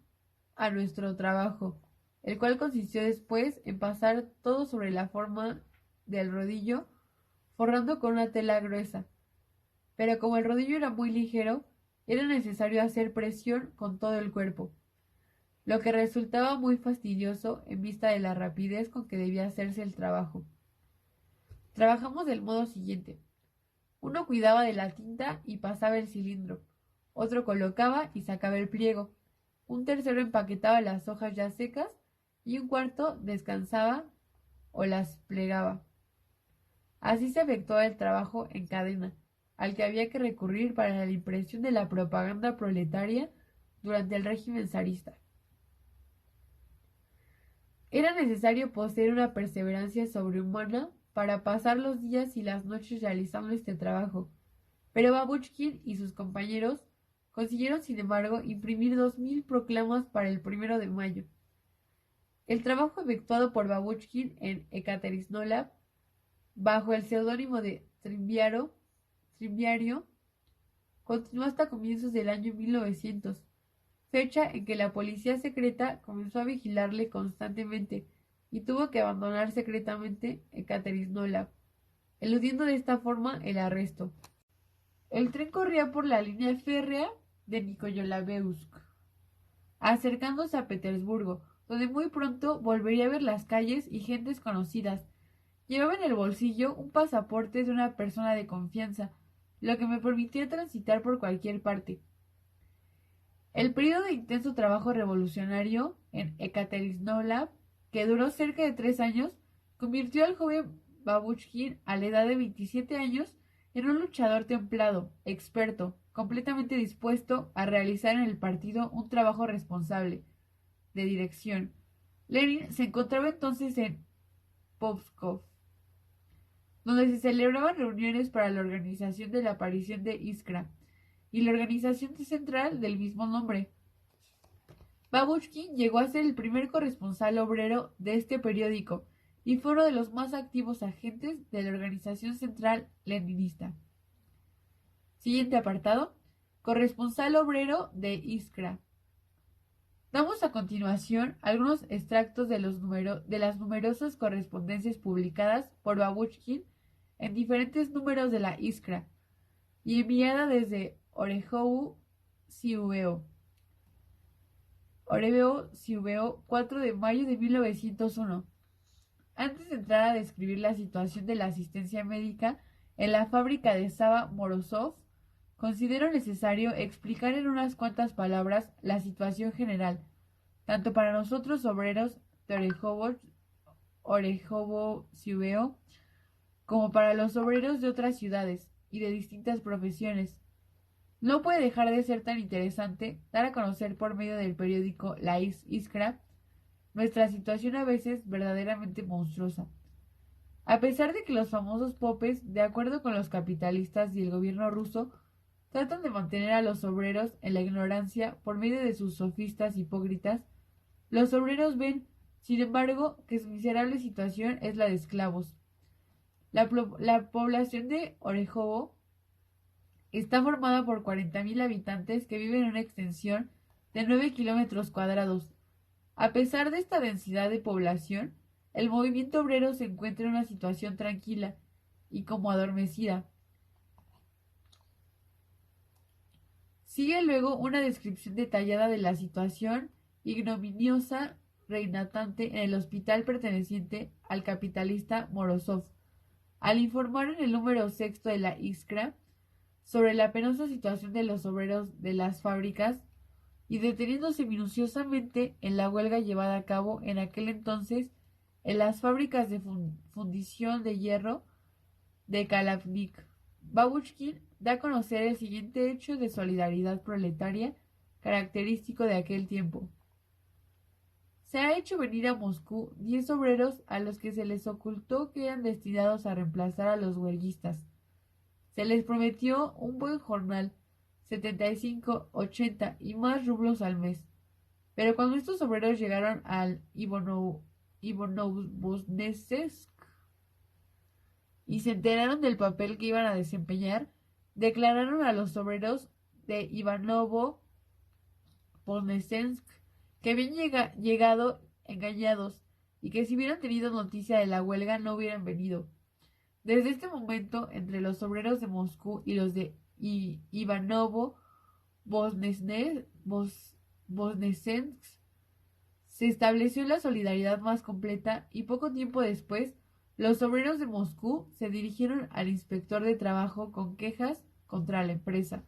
a nuestro trabajo, el cual consistió después en pasar todo sobre la forma del rodillo, forrando con una tela gruesa. Pero como el rodillo era muy ligero, era necesario hacer presión con todo el cuerpo, lo que resultaba muy fastidioso en vista de la rapidez con que debía hacerse el trabajo. Trabajamos del modo siguiente. Uno cuidaba de la tinta y pasaba el cilindro, otro colocaba y sacaba el pliego, un tercero empaquetaba las hojas ya secas y un cuarto descansaba o las plegaba. Así se efectuaba el trabajo en cadena, al que había que recurrir para la impresión de la propaganda proletaria durante el régimen zarista. Era necesario poseer una perseverancia sobrehumana para pasar los días y las noches realizando este trabajo, pero Babushkin y sus compañeros consiguieron, sin embargo, imprimir 2000 proclamas para el 1 de mayo. El trabajo efectuado por Babushkin en Ekaterisnolav, bajo el seudónimo de Trimviario, continuó hasta comienzos del año 1900, fecha en que la policía secreta comenzó a vigilarle constantemente y tuvo que abandonar secretamente Ekaterisnolav, eludiendo de esta forma el arresto. El tren corría por la línea férrea de Nikolayevsk, acercándose a Petersburgo, donde muy pronto volvería a ver las calles y gentes conocidas. Llevaba en el bolsillo un pasaporte de una persona de confianza, lo que me permitía transitar por cualquier parte. El periodo de intenso trabajo revolucionario en Ekaterisnolav, que duró cerca de 3 años, convirtió al joven Babushkin a la edad de 27 años en un luchador templado, experto, completamente dispuesto a realizar en el partido un trabajo responsable, de dirección. Lenin se encontraba entonces en Pskov, donde se celebraban reuniones para la organización de la aparición de Iskra y la organización central del mismo nombre. Babushkin llegó a ser el primer corresponsal obrero de este periódico y fue uno de los más activos agentes de la organización central leninista. Siguiente apartado. Corresponsal obrero de Iskra. Damos a continuación algunos extractos de las numerosas correspondencias publicadas por Babushkin en diferentes números de la Iskra y enviada desde Siuveo, 4 de mayo de 1901. Antes de entrar a describir la situación de la asistencia médica en la fábrica de Sava Morozov, considero necesario explicar en unas cuantas palabras la situación general, tanto para nosotros obreros de Orejovo-Siuveo, como para los obreros de otras ciudades y de distintas profesiones. No puede dejar de ser tan interesante dar a conocer por medio del periódico La Iskra nuestra situación a veces verdaderamente monstruosa. A pesar de que los famosos popes, de acuerdo con los capitalistas y el gobierno ruso, tratan de mantener a los obreros en la ignorancia por medio de sus sofistas hipócritas, los obreros ven, sin embargo, que su miserable situación es la de esclavos. La población de Orejovo está formada por 40.000 habitantes que viven en una extensión de 9 kilómetros cuadrados. A pesar de esta densidad de población, el movimiento obrero se encuentra en una situación tranquila y como adormecida. Sigue luego una descripción detallada de la situación ignominiosa reinante en el hospital perteneciente al capitalista Morozov. Al informar en el número sexto de la Iskra sobre la penosa situación de los obreros de las fábricas y deteniéndose minuciosamente en la huelga llevada a cabo en aquel entonces en las fábricas de fundición de hierro de Kalavnik, Babushkin da a conocer el siguiente hecho de solidaridad proletaria característico de aquel tiempo. Se ha hecho venir a Moscú 10 obreros a los que se les ocultó que eran destinados a reemplazar a los huelguistas. Se les prometió un buen jornal, 75, 80 y más rublos al mes. Pero cuando estos obreros llegaron al Ivanovosnesetsk y se enteraron del papel que iban a desempeñar, declararon a los obreros de Ivanovo-Podnesensk que habían llegado engañados y que si hubieran tenido noticia de la huelga no hubieran venido. Desde este momento, entre los obreros de Moscú y los de Ivanovo-Voznesensk se estableció la solidaridad más completa y poco tiempo después los obreros de Moscú se dirigieron al inspector de trabajo con quejas contra la empresa.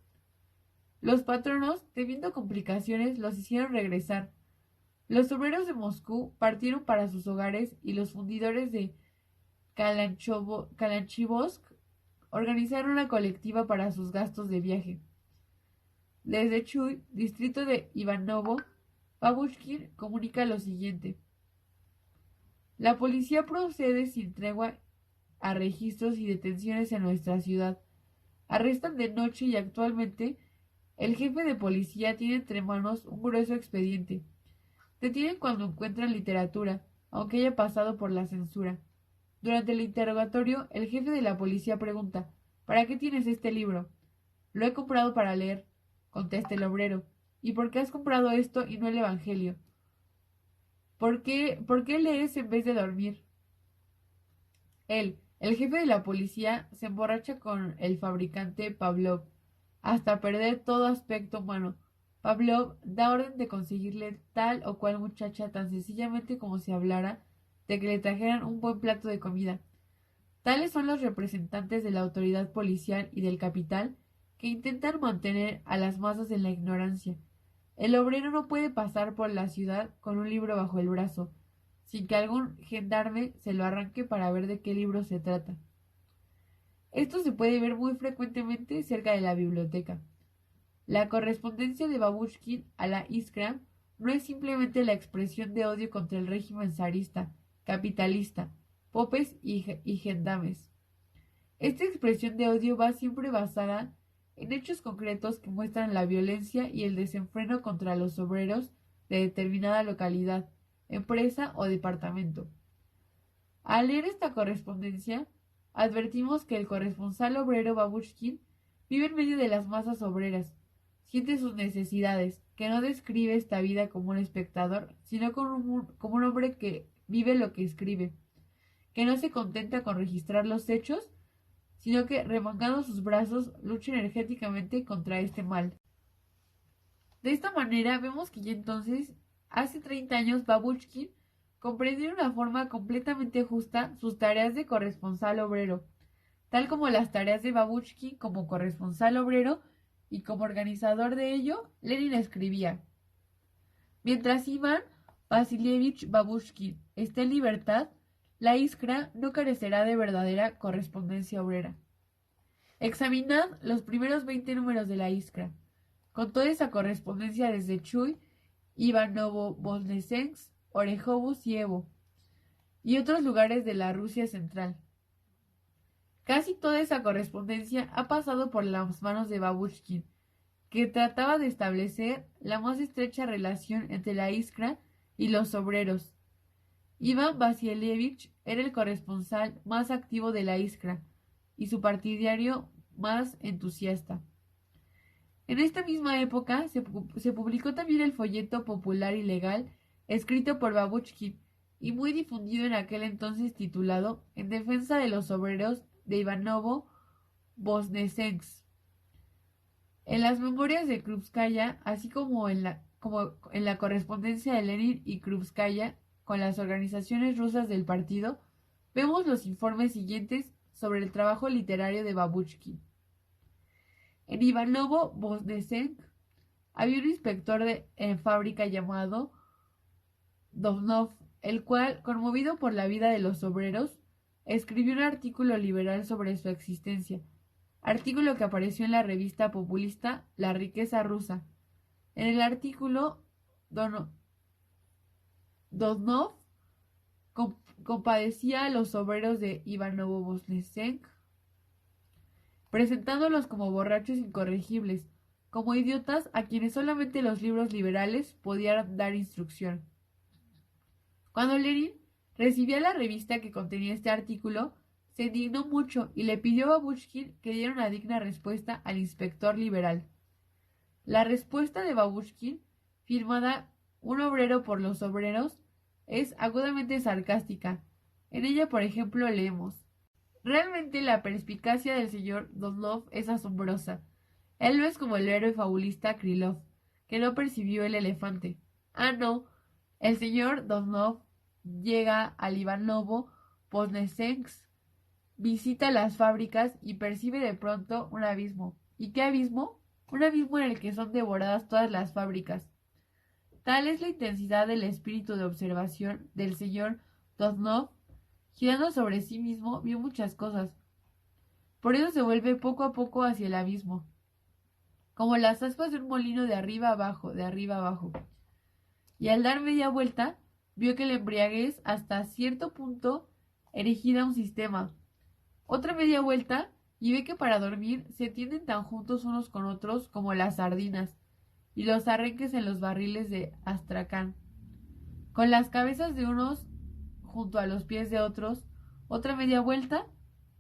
Los patronos, temiendo complicaciones, los hicieron regresar. Los obreros de Moscú partieron para sus hogares y los fundidores de Kalanchivosk organizaron una colectiva para sus gastos de viaje. Desde Chuy, distrito de Ivanovo, Babushkin comunica lo siguiente. La policía procede sin tregua a registros y detenciones en nuestra ciudad. Arrestan de noche y actualmente el jefe de policía tiene entre manos un grueso expediente. Detienen cuando encuentran literatura, aunque haya pasado por la censura. Durante el interrogatorio, el jefe de la policía pregunta, ¿para qué tienes este libro? Lo he comprado para leer, contesta el obrero. ¿Y por qué has comprado esto y no el Evangelio? ¿Por qué lees en vez de dormir? Él, el jefe de la policía, se emborracha con el fabricante Pavlov, hasta perder todo aspecto humano. Pavlov da orden de conseguirle tal o cual muchacha tan sencillamente como si hablara de que le trajeran un buen plato de comida. Tales son los representantes de la autoridad policial y del capital que intentan mantener a las masas en la ignorancia. El obrero no puede pasar por la ciudad con un libro bajo el brazo, sin que algún gendarme se lo arranque para ver de qué libro se trata. Esto se puede ver muy frecuentemente cerca de la biblioteca. La correspondencia de Babushkin a la Iskra no es simplemente la expresión de odio contra el régimen zarista, capitalista, popes y gendames. Esta expresión de odio va siempre basada en hechos concretos que muestran la violencia y el desenfreno contra los obreros de determinada localidad, empresa o departamento. Al leer esta correspondencia, advertimos que el corresponsal obrero Babushkin vive en medio de las masas obreras, siente sus necesidades, que no describe esta vida como un espectador, sino como un hombre que vive lo que escribe, que no se contenta con registrar los hechos, sino que, remangando sus brazos, lucha energéticamente contra este mal. De esta manera vemos que ya entonces, hace 30 años, Babushkin comprendió de una forma completamente justa sus tareas de corresponsal obrero, tal como las tareas de Babushkin como corresponsal obrero y como organizador de ello, Lenin escribía: mientras Iván Vasilievich Babushkin esté en libertad, la Iskra no carecerá de verdadera correspondencia obrera. Examinad los primeros 20 números de la Iskra, con toda esa correspondencia desde Chuy, Ivanovo-Voznesensk, Orejovus y Evo, y otros lugares de la Rusia central. Casi toda esa correspondencia ha pasado por las manos de Babushkin, que trataba de establecer la más estrecha relación entre la Iskra y los obreros. Iván Vasilievich era el corresponsal más activo de la Iskra y su partidario más entusiasta. En esta misma época se publicó también el folleto popular y legal escrito por Babushkin y muy difundido en aquel entonces titulado En defensa de los obreros de Ivanovo-Voznesensk. En las memorias de Krupskaya, así como en la correspondencia de Lenin y Krupskaya con las organizaciones rusas del partido, vemos los informes siguientes sobre el trabajo literario de Babushkin. En Ivanovo-Voznesensk había un inspector en fábrica llamado Dovnov, el cual, conmovido por la vida de los obreros, escribió un artículo liberal sobre su existencia, artículo que apareció en la revista populista La riqueza rusa. En el artículo, Dovnov compadecía a los obreros de Ivanovo-Voznesensk, presentándolos como borrachos incorregibles, como idiotas a quienes solamente los libros liberales podían dar instrucción. Cuando Lenin recibía la revista que contenía este artículo, se indignó mucho y le pidió a Babushkin que diera una digna respuesta al inspector liberal. La respuesta de Babushkin, firmada Un obrero por los obreros, es agudamente sarcástica. En ella, por ejemplo, leemos: realmente la perspicacia del señor Dovnov es asombrosa. Él no es como el héroe fabulista Krylov, que no percibió el elefante. Ah, no, el señor Dovnov llega al Ivanovo-Voznesensk, visita las fábricas y percibe de pronto un abismo. ¿Y qué abismo? Un abismo en el que son devoradas todas las fábricas. Tal es la intensidad del espíritu de observación del señor Dovnov. Girando sobre sí mismo, vio muchas cosas. Por eso se vuelve poco a poco hacia el abismo, como las aspas de un molino de arriba abajo, de arriba abajo. Y al dar media vuelta, vio que la embriaguez hasta cierto punto erigida un sistema. Otra media vuelta y ve que para dormir se tienden tan juntos unos con otros como las sardinas y los arrenques en los barriles de Astracán, con las cabezas de unos junto a los pies de otros. Otra media vuelta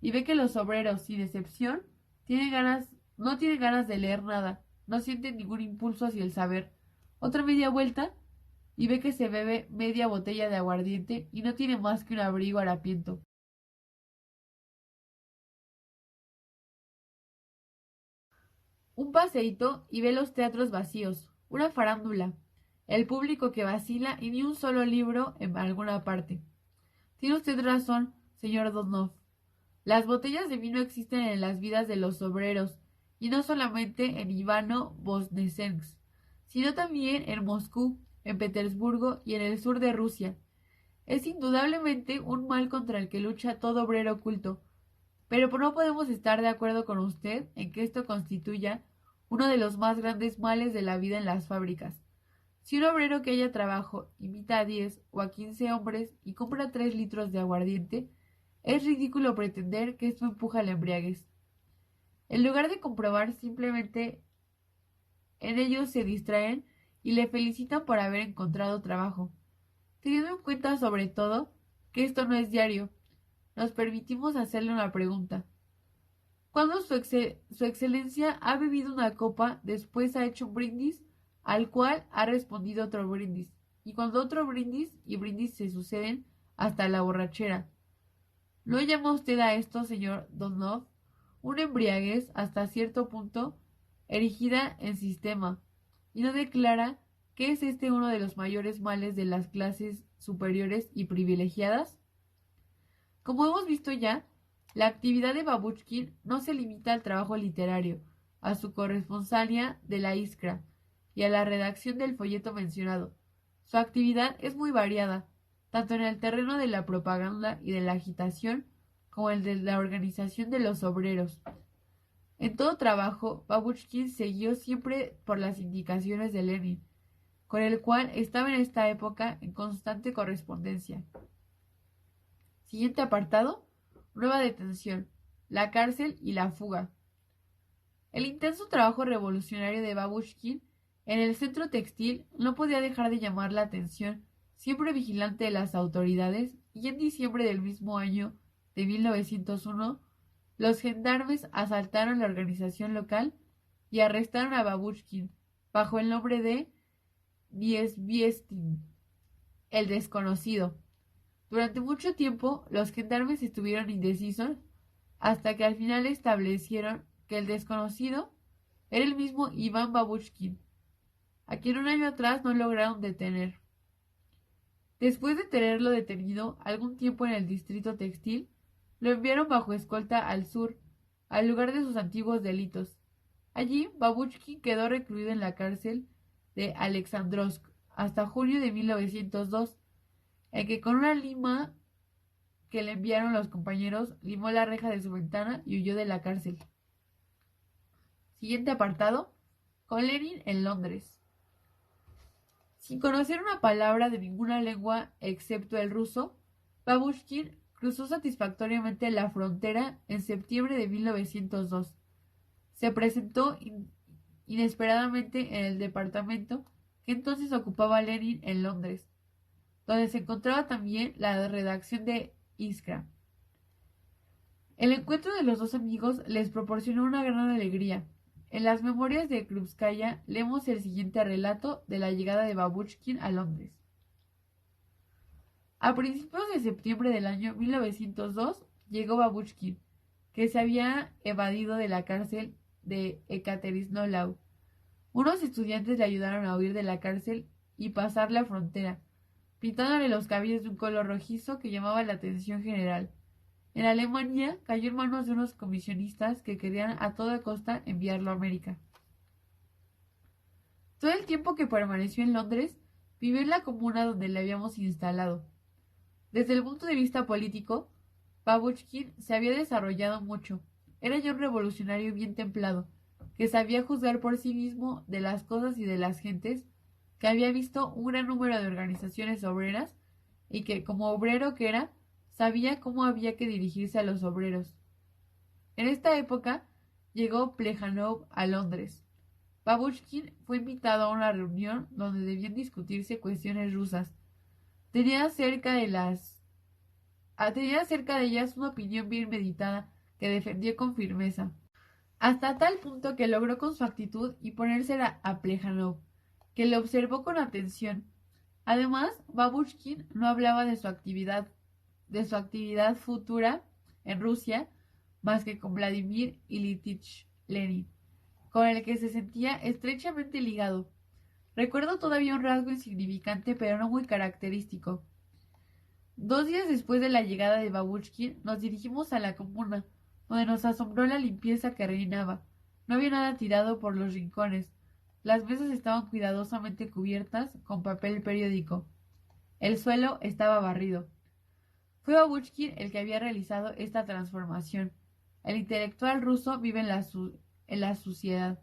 y ve que los obreros, sin excepción, no tienen ganas de leer nada, no sienten ningún impulso hacia el saber. Otra media vuelta y ve que se bebe media botella de aguardiente y no tiene más que un abrigo harapiento. Un paseíto y ve los teatros vacíos, una farándula, el público que vacila y ni un solo libro en alguna parte. Tiene usted razón, señor Dovnov. Las botellas de vino existen en las vidas de los obreros, y no solamente en Ivano-Voznesensk, sino también en Moscú, en Petersburgo y en el sur de Rusia. Es indudablemente un mal contra el que lucha todo obrero culto, pero no podemos estar de acuerdo con usted en que esto constituya uno de los más grandes males de la vida en las fábricas. Si un obrero que haya trabajo invita a 10 o a 15 hombres y compra 3 litros de aguardiente, es ridículo pretender que esto empuja la embriaguez. En lugar de comprobar, simplemente en ellos se distraen y le felicitan por haber encontrado trabajo, teniendo en cuenta sobre todo que esto no es diario nos permitimos hacerle una pregunta. ¿Cuándo su excelencia ha bebido una copa, después ha hecho un brindis, al cual ha respondido otro brindis? Y cuando otro brindis y brindis se suceden hasta la borrachera. ¿No llama usted a esto, señor Donov, una embriaguez hasta cierto punto erigida en sistema? ¿Y no declara que es este uno de los mayores males de las clases superiores y privilegiadas? Como hemos visto ya, la actividad de Babushkin no se limita al trabajo literario, a su corresponsalía de la Iskra y a la redacción del folleto mencionado. Su actividad es muy variada, tanto en el terreno de la propaganda y de la agitación, como el de la organización de los obreros. En todo trabajo, Babushkin siguió siempre por las indicaciones de Lenin, con el cual estaba en esta época en constante correspondencia. Siguiente apartado: nueva detención, la cárcel y la fuga. El intenso trabajo revolucionario de Babushkin en el centro textil no podía dejar de llamar la atención, siempre vigilante de las autoridades, y en diciembre del mismo año de 1901, los gendarmes asaltaron la organización local y arrestaron a Babushkin bajo el nombre de Niesviestin, el desconocido. Durante mucho tiempo, los gendarmes estuvieron indecisos hasta que al final establecieron que el desconocido era el mismo Iván Babushkin, a quien un año atrás no lograron detener. Después de tenerlo detenido algún tiempo en el distrito textil, lo enviaron bajo escolta al sur, al lugar de sus antiguos delitos. Allí, Babushkin quedó recluido en la cárcel de Alexandrovsk hasta junio de 1902, en que con una lima que le enviaron los compañeros, limó la reja de su ventana y huyó de la cárcel. Siguiente apartado: con Lenin en Londres. Sin conocer una palabra de ninguna lengua excepto el ruso, Babushkin cruzó satisfactoriamente la frontera en septiembre de 1902. Se presentó inesperadamente en el departamento que entonces ocupaba Lenin en Londres, donde se encontraba también la redacción de Iskra. El encuentro de los dos amigos les proporcionó una gran alegría. En las memorias de Krupskaya leemos el siguiente relato de la llegada de Babushkin a Londres. A principios de septiembre del año 1902 llegó Babushkin, que se había evadido de la cárcel de Ekaterisnolau. Unos estudiantes le ayudaron a huir de la cárcel y pasar la frontera, pintándole los cabellos de un color rojizo que llamaba la atención general. En Alemania cayó en manos de unos comisionistas que querían a toda costa enviarlo a América. Todo el tiempo que permaneció en Londres, vivió en la comuna donde le habíamos instalado. Desde el punto de vista político, Babushkin se había desarrollado mucho. Era ya un revolucionario bien templado, que sabía juzgar por sí mismo de las cosas y de las gentes, que había visto un gran número de organizaciones obreras y que, como obrero que era, sabía cómo había que dirigirse a los obreros. En esta época llegó Plejanov a Londres. Babushkin fue invitado a una reunión donde debían discutirse cuestiones rusas. Tenía acerca de ellas una opinión bien meditada que defendió con firmeza, hasta tal punto que logró con su actitud imponérsela a Plejanov, que le observó con atención. Además, Babushkin no hablaba de su actividad futura en Rusia, más que con Vladimir Ilyich Lenin, con el que se sentía estrechamente ligado. Recuerdo todavía un rasgo insignificante pero no muy característico. 2 días después de la llegada de Babushkin, nos dirigimos a la comuna, donde nos asombró la limpieza que reinaba. No había nada tirado por los rincones. Las mesas estaban cuidadosamente cubiertas con papel periódico. El suelo estaba barrido. Fue Babushkin el que había realizado esta transformación. El intelectual ruso vive en la suciedad.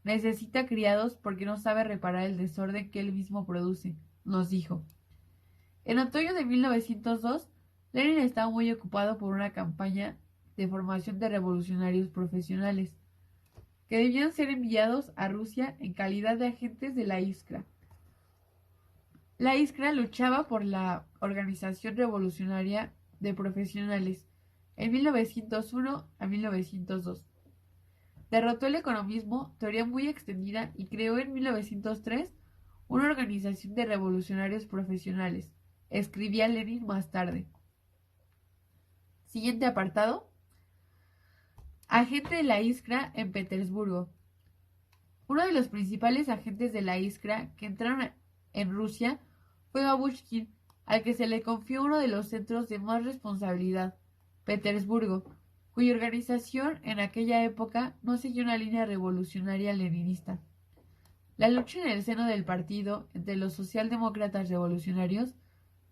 Necesita criados porque no sabe reparar el desorden que él mismo produce, nos dijo. En otoño de 1902, Lenin estaba muy ocupado por una campaña de formación de revolucionarios profesionales, que debían ser enviados a Rusia en calidad de agentes de la Iskra. La Iskra luchaba por la organización revolucionaria de profesionales en 1901 a 1902. Derrotó el economismo, teoría muy extendida, y creó en 1903 una organización de revolucionarios profesionales. Escribía Lenin más tarde. Siguiente apartado. Agente de la Iskra en Petersburgo. Uno de los principales agentes de la Iskra que entraron en Rusia fue Babushkin, al que se le confió uno de los centros de más responsabilidad, Petersburgo, cuya organización en aquella época no siguió una línea revolucionaria leninista. La lucha en el seno del partido entre los socialdemócratas revolucionarios,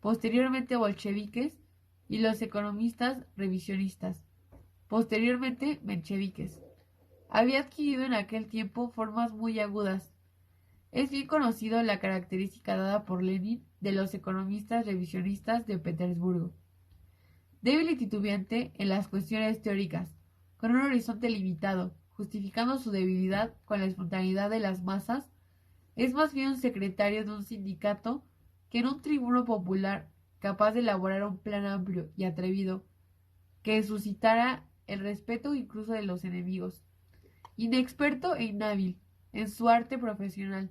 posteriormente bolcheviques, y los economistas revisionistas, posteriormente mencheviques, había adquirido en aquel tiempo formas muy agudas. Es bien conocido la característica dada por Lenin de los economistas revisionistas de Petersburgo. Débil y titubeante en las cuestiones teóricas, con un horizonte limitado, justificando su debilidad con la espontaneidad de las masas, es más bien un secretario de un sindicato que en un tribuno popular capaz de elaborar un plan amplio y atrevido que suscitara el respeto incluso de los enemigos. Inexperto e inhábil en su arte profesional,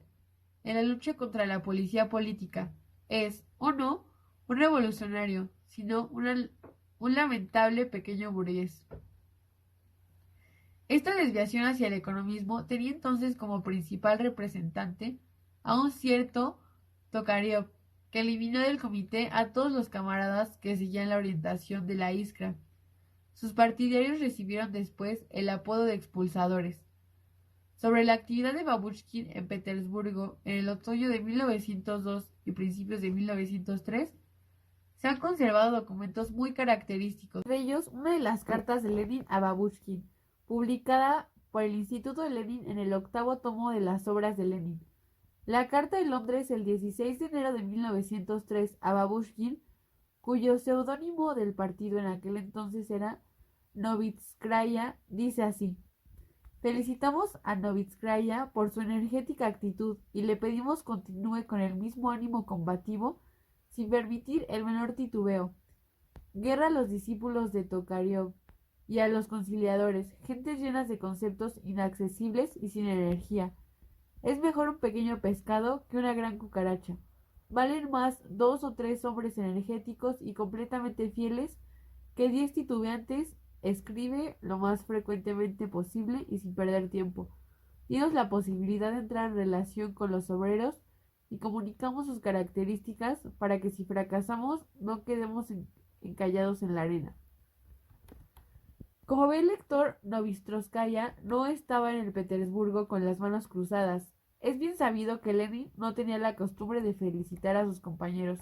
en la lucha contra la policía política, es, o no, un revolucionario, sino un lamentable pequeño burgués. Esta desviación hacia el economismo tenía entonces como principal representante a un cierto Tokarev, que eliminó del comité a todos los camaradas que seguían la orientación de la Iskra. Sus partidarios recibieron después el apodo de expulsadores. Sobre la actividad de Babushkin en Petersburgo en el otoño de 1902 y principios de 1903, se han conservado documentos muy característicos. Entre ellos, una de las cartas de Lenin a Babushkin, publicada por el Instituto de Lenin en el 8º tomo de las obras de Lenin. La carta de Londres el 16 de enero de 1903 a Babushkin, cuyo seudónimo del partido en aquel entonces era Novitskaya, dice así: felicitamos a Novitskaya por su energética actitud y le pedimos continúe con el mismo ánimo combativo sin permitir el menor titubeo. Guerra a los discípulos de Tokarev y a los conciliadores, gentes llenas de conceptos inaccesibles y sin energía. Es mejor un pequeño pescado que una gran cucaracha. Valen más 2 o 3 hombres energéticos y completamente fieles que 10 titubeantes. Escribe lo más frecuentemente posible y sin perder tiempo. Dinos la posibilidad de entrar en relación con los obreros y comunicamos sus características para que si fracasamos no quedemos encallados en la arena. Como ve el lector, Novitskaya no estaba en el Petersburgo con las manos cruzadas. Es bien sabido que Lenin no tenía la costumbre de felicitar a sus compañeros.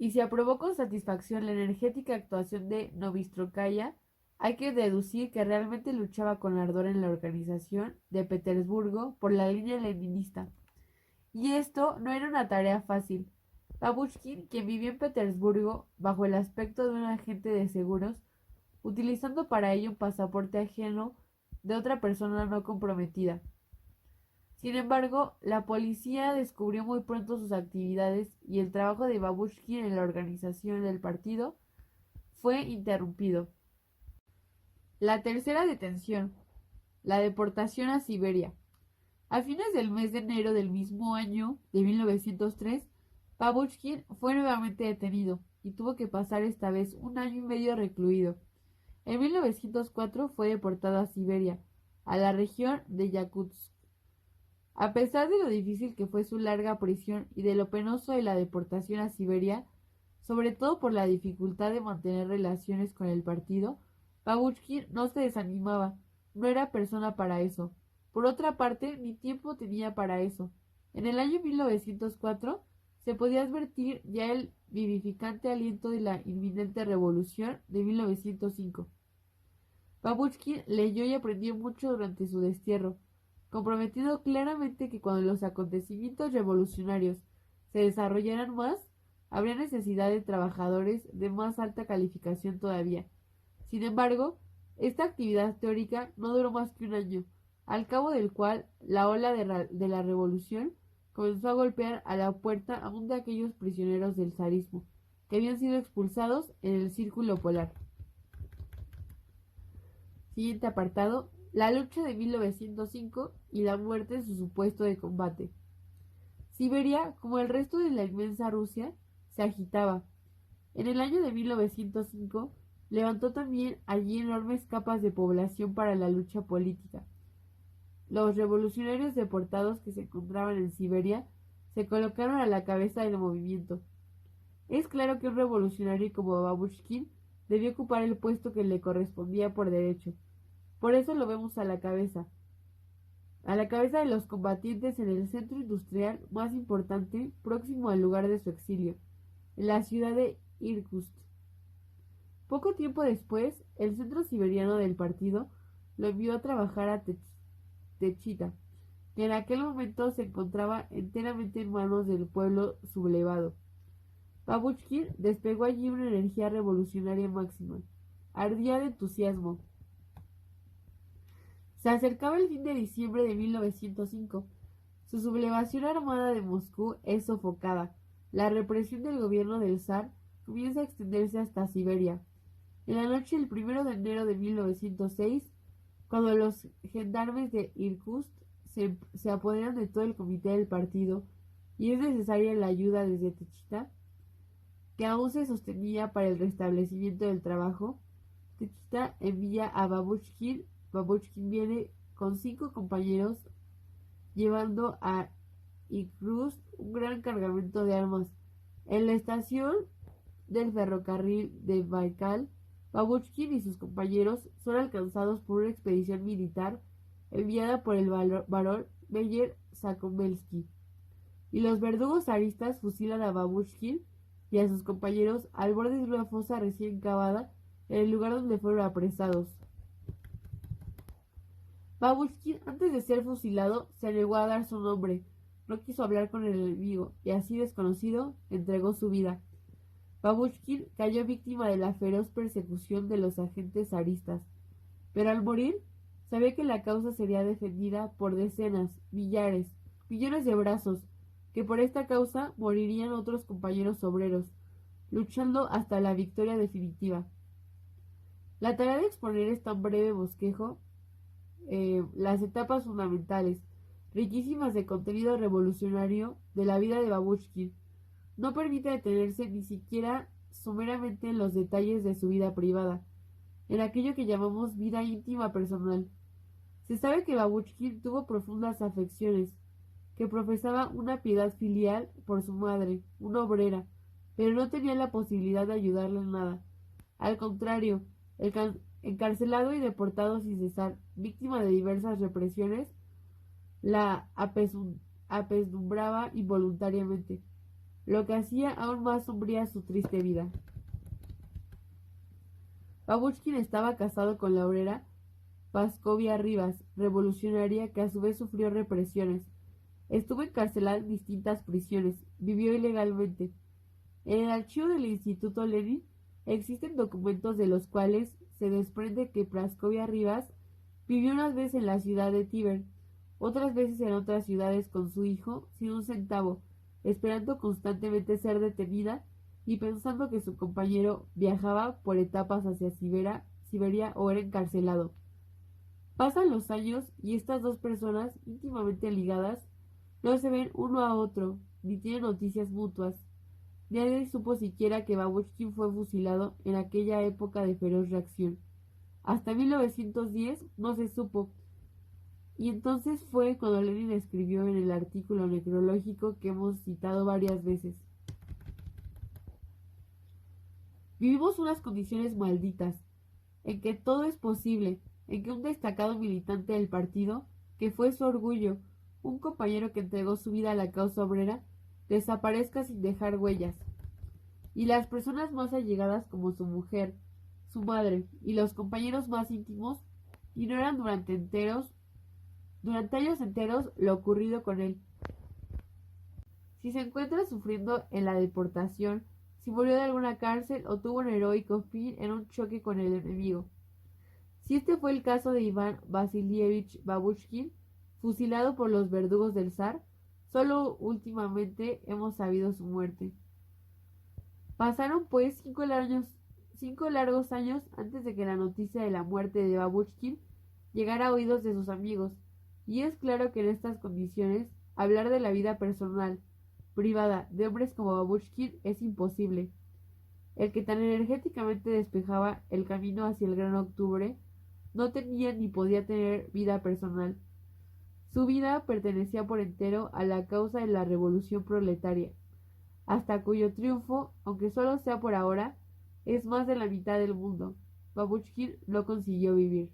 Y si aprobó con satisfacción la energética actuación de Novitskaya, hay que deducir que realmente luchaba con ardor en la organización de Petersburgo por la línea leninista. Y esto no era una tarea fácil. Babushkin, quien vivió en Petersburgo bajo el aspecto de un agente de seguros, utilizando para ello un pasaporte ajeno de otra persona no comprometida. Sin embargo, la policía descubrió muy pronto sus actividades y el trabajo de Babushkin en la organización del partido fue interrumpido. La tercera detención, la deportación a Siberia. A fines del mes de enero del mismo año de 1903, Babushkin fue nuevamente detenido y tuvo que pasar esta vez 1 año y medio recluido. En 1904 fue deportado a Siberia, a la región de Yakutsk. A pesar de lo difícil que fue su larga prisión y de lo penoso de la deportación a Siberia, sobre todo por la dificultad de mantener relaciones con el partido, Babushkin no se desanimaba, no era persona para eso. Por otra parte, ni tiempo tenía para eso. En el año 1904 se podía advertir ya el vivificante aliento de la inminente revolución de 1905. Babushkin leyó y aprendió mucho durante su destierro, comprometido claramente que cuando los acontecimientos revolucionarios se desarrollaran más, habría necesidad de trabajadores de más alta calificación todavía. Sin embargo, esta actividad teórica no duró más que 1 año, al cabo del cual la ola de la revolución comenzó a golpear a la puerta aún de aquellos prisioneros del zarismo, que habían sido expulsados en el Círculo Polar. Siguiente apartado, la lucha de 1905 y la muerte en su supuesto de combate. Siberia, como el resto de la inmensa Rusia, se agitaba. En el año de 1905 levantó también allí enormes capas de población para la lucha política. Los revolucionarios deportados que se encontraban en Siberia se colocaron a la cabeza del movimiento. Es claro que un revolucionario como Babushkin debió ocupar el puesto que le correspondía por derecho. Por eso lo vemos a la cabeza de los combatientes en el centro industrial más importante próximo al lugar de su exilio, en la ciudad de Irkutsk. Poco tiempo después, el centro siberiano del partido lo envió a trabajar a Techita, que en aquel momento se encontraba enteramente en manos del pueblo sublevado. Babushkin despegó allí una energía revolucionaria máxima. Ardía de entusiasmo. Se acercaba el fin de diciembre de 1905. Su sublevación armada de Moscú es sofocada. La represión del gobierno del zar comienza a extenderse hasta Siberia. En la noche del 1 de enero de 1906, cuando los gendarmes de Irkutsk se apoderan de todo el comité del partido y es necesaria la ayuda desde Techita, que aún se sostenía para el restablecimiento del trabajo, Techita envía a Babushkin. Babushkin viene con 5 compañeros llevando a Irkutsk un gran cargamento de armas. En la estación del ferrocarril de Baikal, Babushkin y sus compañeros son alcanzados por una expedición militar enviada por el barón Meyer Sakomelsky, y los verdugos zaristas fusilan a Babushkin y a sus compañeros al borde de una fosa recién cavada en el lugar donde fueron apresados. Babushkin, antes de ser fusilado, se negó a dar su nombre, no quiso hablar con el enemigo y así desconocido entregó su vida. Babushkin cayó víctima de la feroz persecución de los agentes zaristas, pero al morir sabía que la causa sería defendida por decenas, millares, millones de brazos, que por esta causa morirían otros compañeros obreros, luchando hasta la victoria definitiva. La tarea de exponer es tan breve bosquejo, las etapas fundamentales, riquísimas de contenido revolucionario de la vida de Babushkin, no permite detenerse ni siquiera sumeramente en los detalles de su vida privada, en aquello que llamamos vida íntima personal. Se sabe que Babushkin tuvo profundas afecciones, que profesaba una piedad filial por su madre, una obrera, pero no tenía la posibilidad de ayudarle en nada. Al contrario, encarcelado y deportado sin cesar, víctima de diversas represiones, la apesadumbraba involuntariamente, lo que hacía aún más sombría su triste vida. Babushkin estaba casado con la obrera Praskovia Rivas, revolucionaria que a su vez sufrió represiones. Estuvo encarcelada en distintas prisiones, vivió ilegalmente. En el archivo del Instituto Lenin existen documentos de los cuales se desprende que Praskovia Rivas vivió unas veces en la ciudad de Tver, otras veces en otras ciudades con su hijo, sin un centavo, esperando constantemente ser detenida y pensando que su compañero viajaba por etapas hacia Siberia o era encarcelado. Pasan los años y estas dos personas, íntimamente ligadas, no se ven uno a otro, ni tienen noticias mutuas. Nadie supo siquiera que Babushkin fue fusilado en aquella época de feroz reacción. Hasta 1910 no se supo, y entonces fue cuando Lenin escribió en el artículo necrológico que hemos citado varias veces: vivimos unas condiciones malditas, en que todo es posible, en que un destacado militante del partido, que fue su orgullo, un compañero que entregó su vida a la causa obrera, desaparezca sin dejar huellas, y las personas más allegadas como su mujer, su madre y los compañeros más íntimos ignoran durante años enteros lo ocurrido con él. Si se encuentra sufriendo en la deportación, si murió de alguna cárcel o tuvo un heroico fin en un choque con el enemigo. Si este fue el caso de Iván Vasilievich Babushkin, fusilado por los verdugos del zar, solo últimamente hemos sabido su muerte. Pasaron pues 5 largos años antes de que la noticia de la muerte de Babushkin llegara a oídos de sus amigos, y es claro que en estas condiciones hablar de la vida personal, privada, de hombres como Babushkin es imposible. El que tan energéticamente despejaba el camino hacia el gran octubre no tenía ni podía tener vida personal. Su vida pertenecía por entero a la causa de la revolución proletaria, hasta cuyo triunfo, aunque solo sea por ahora, es más de la mitad del mundo. Babushkin no consiguió vivir.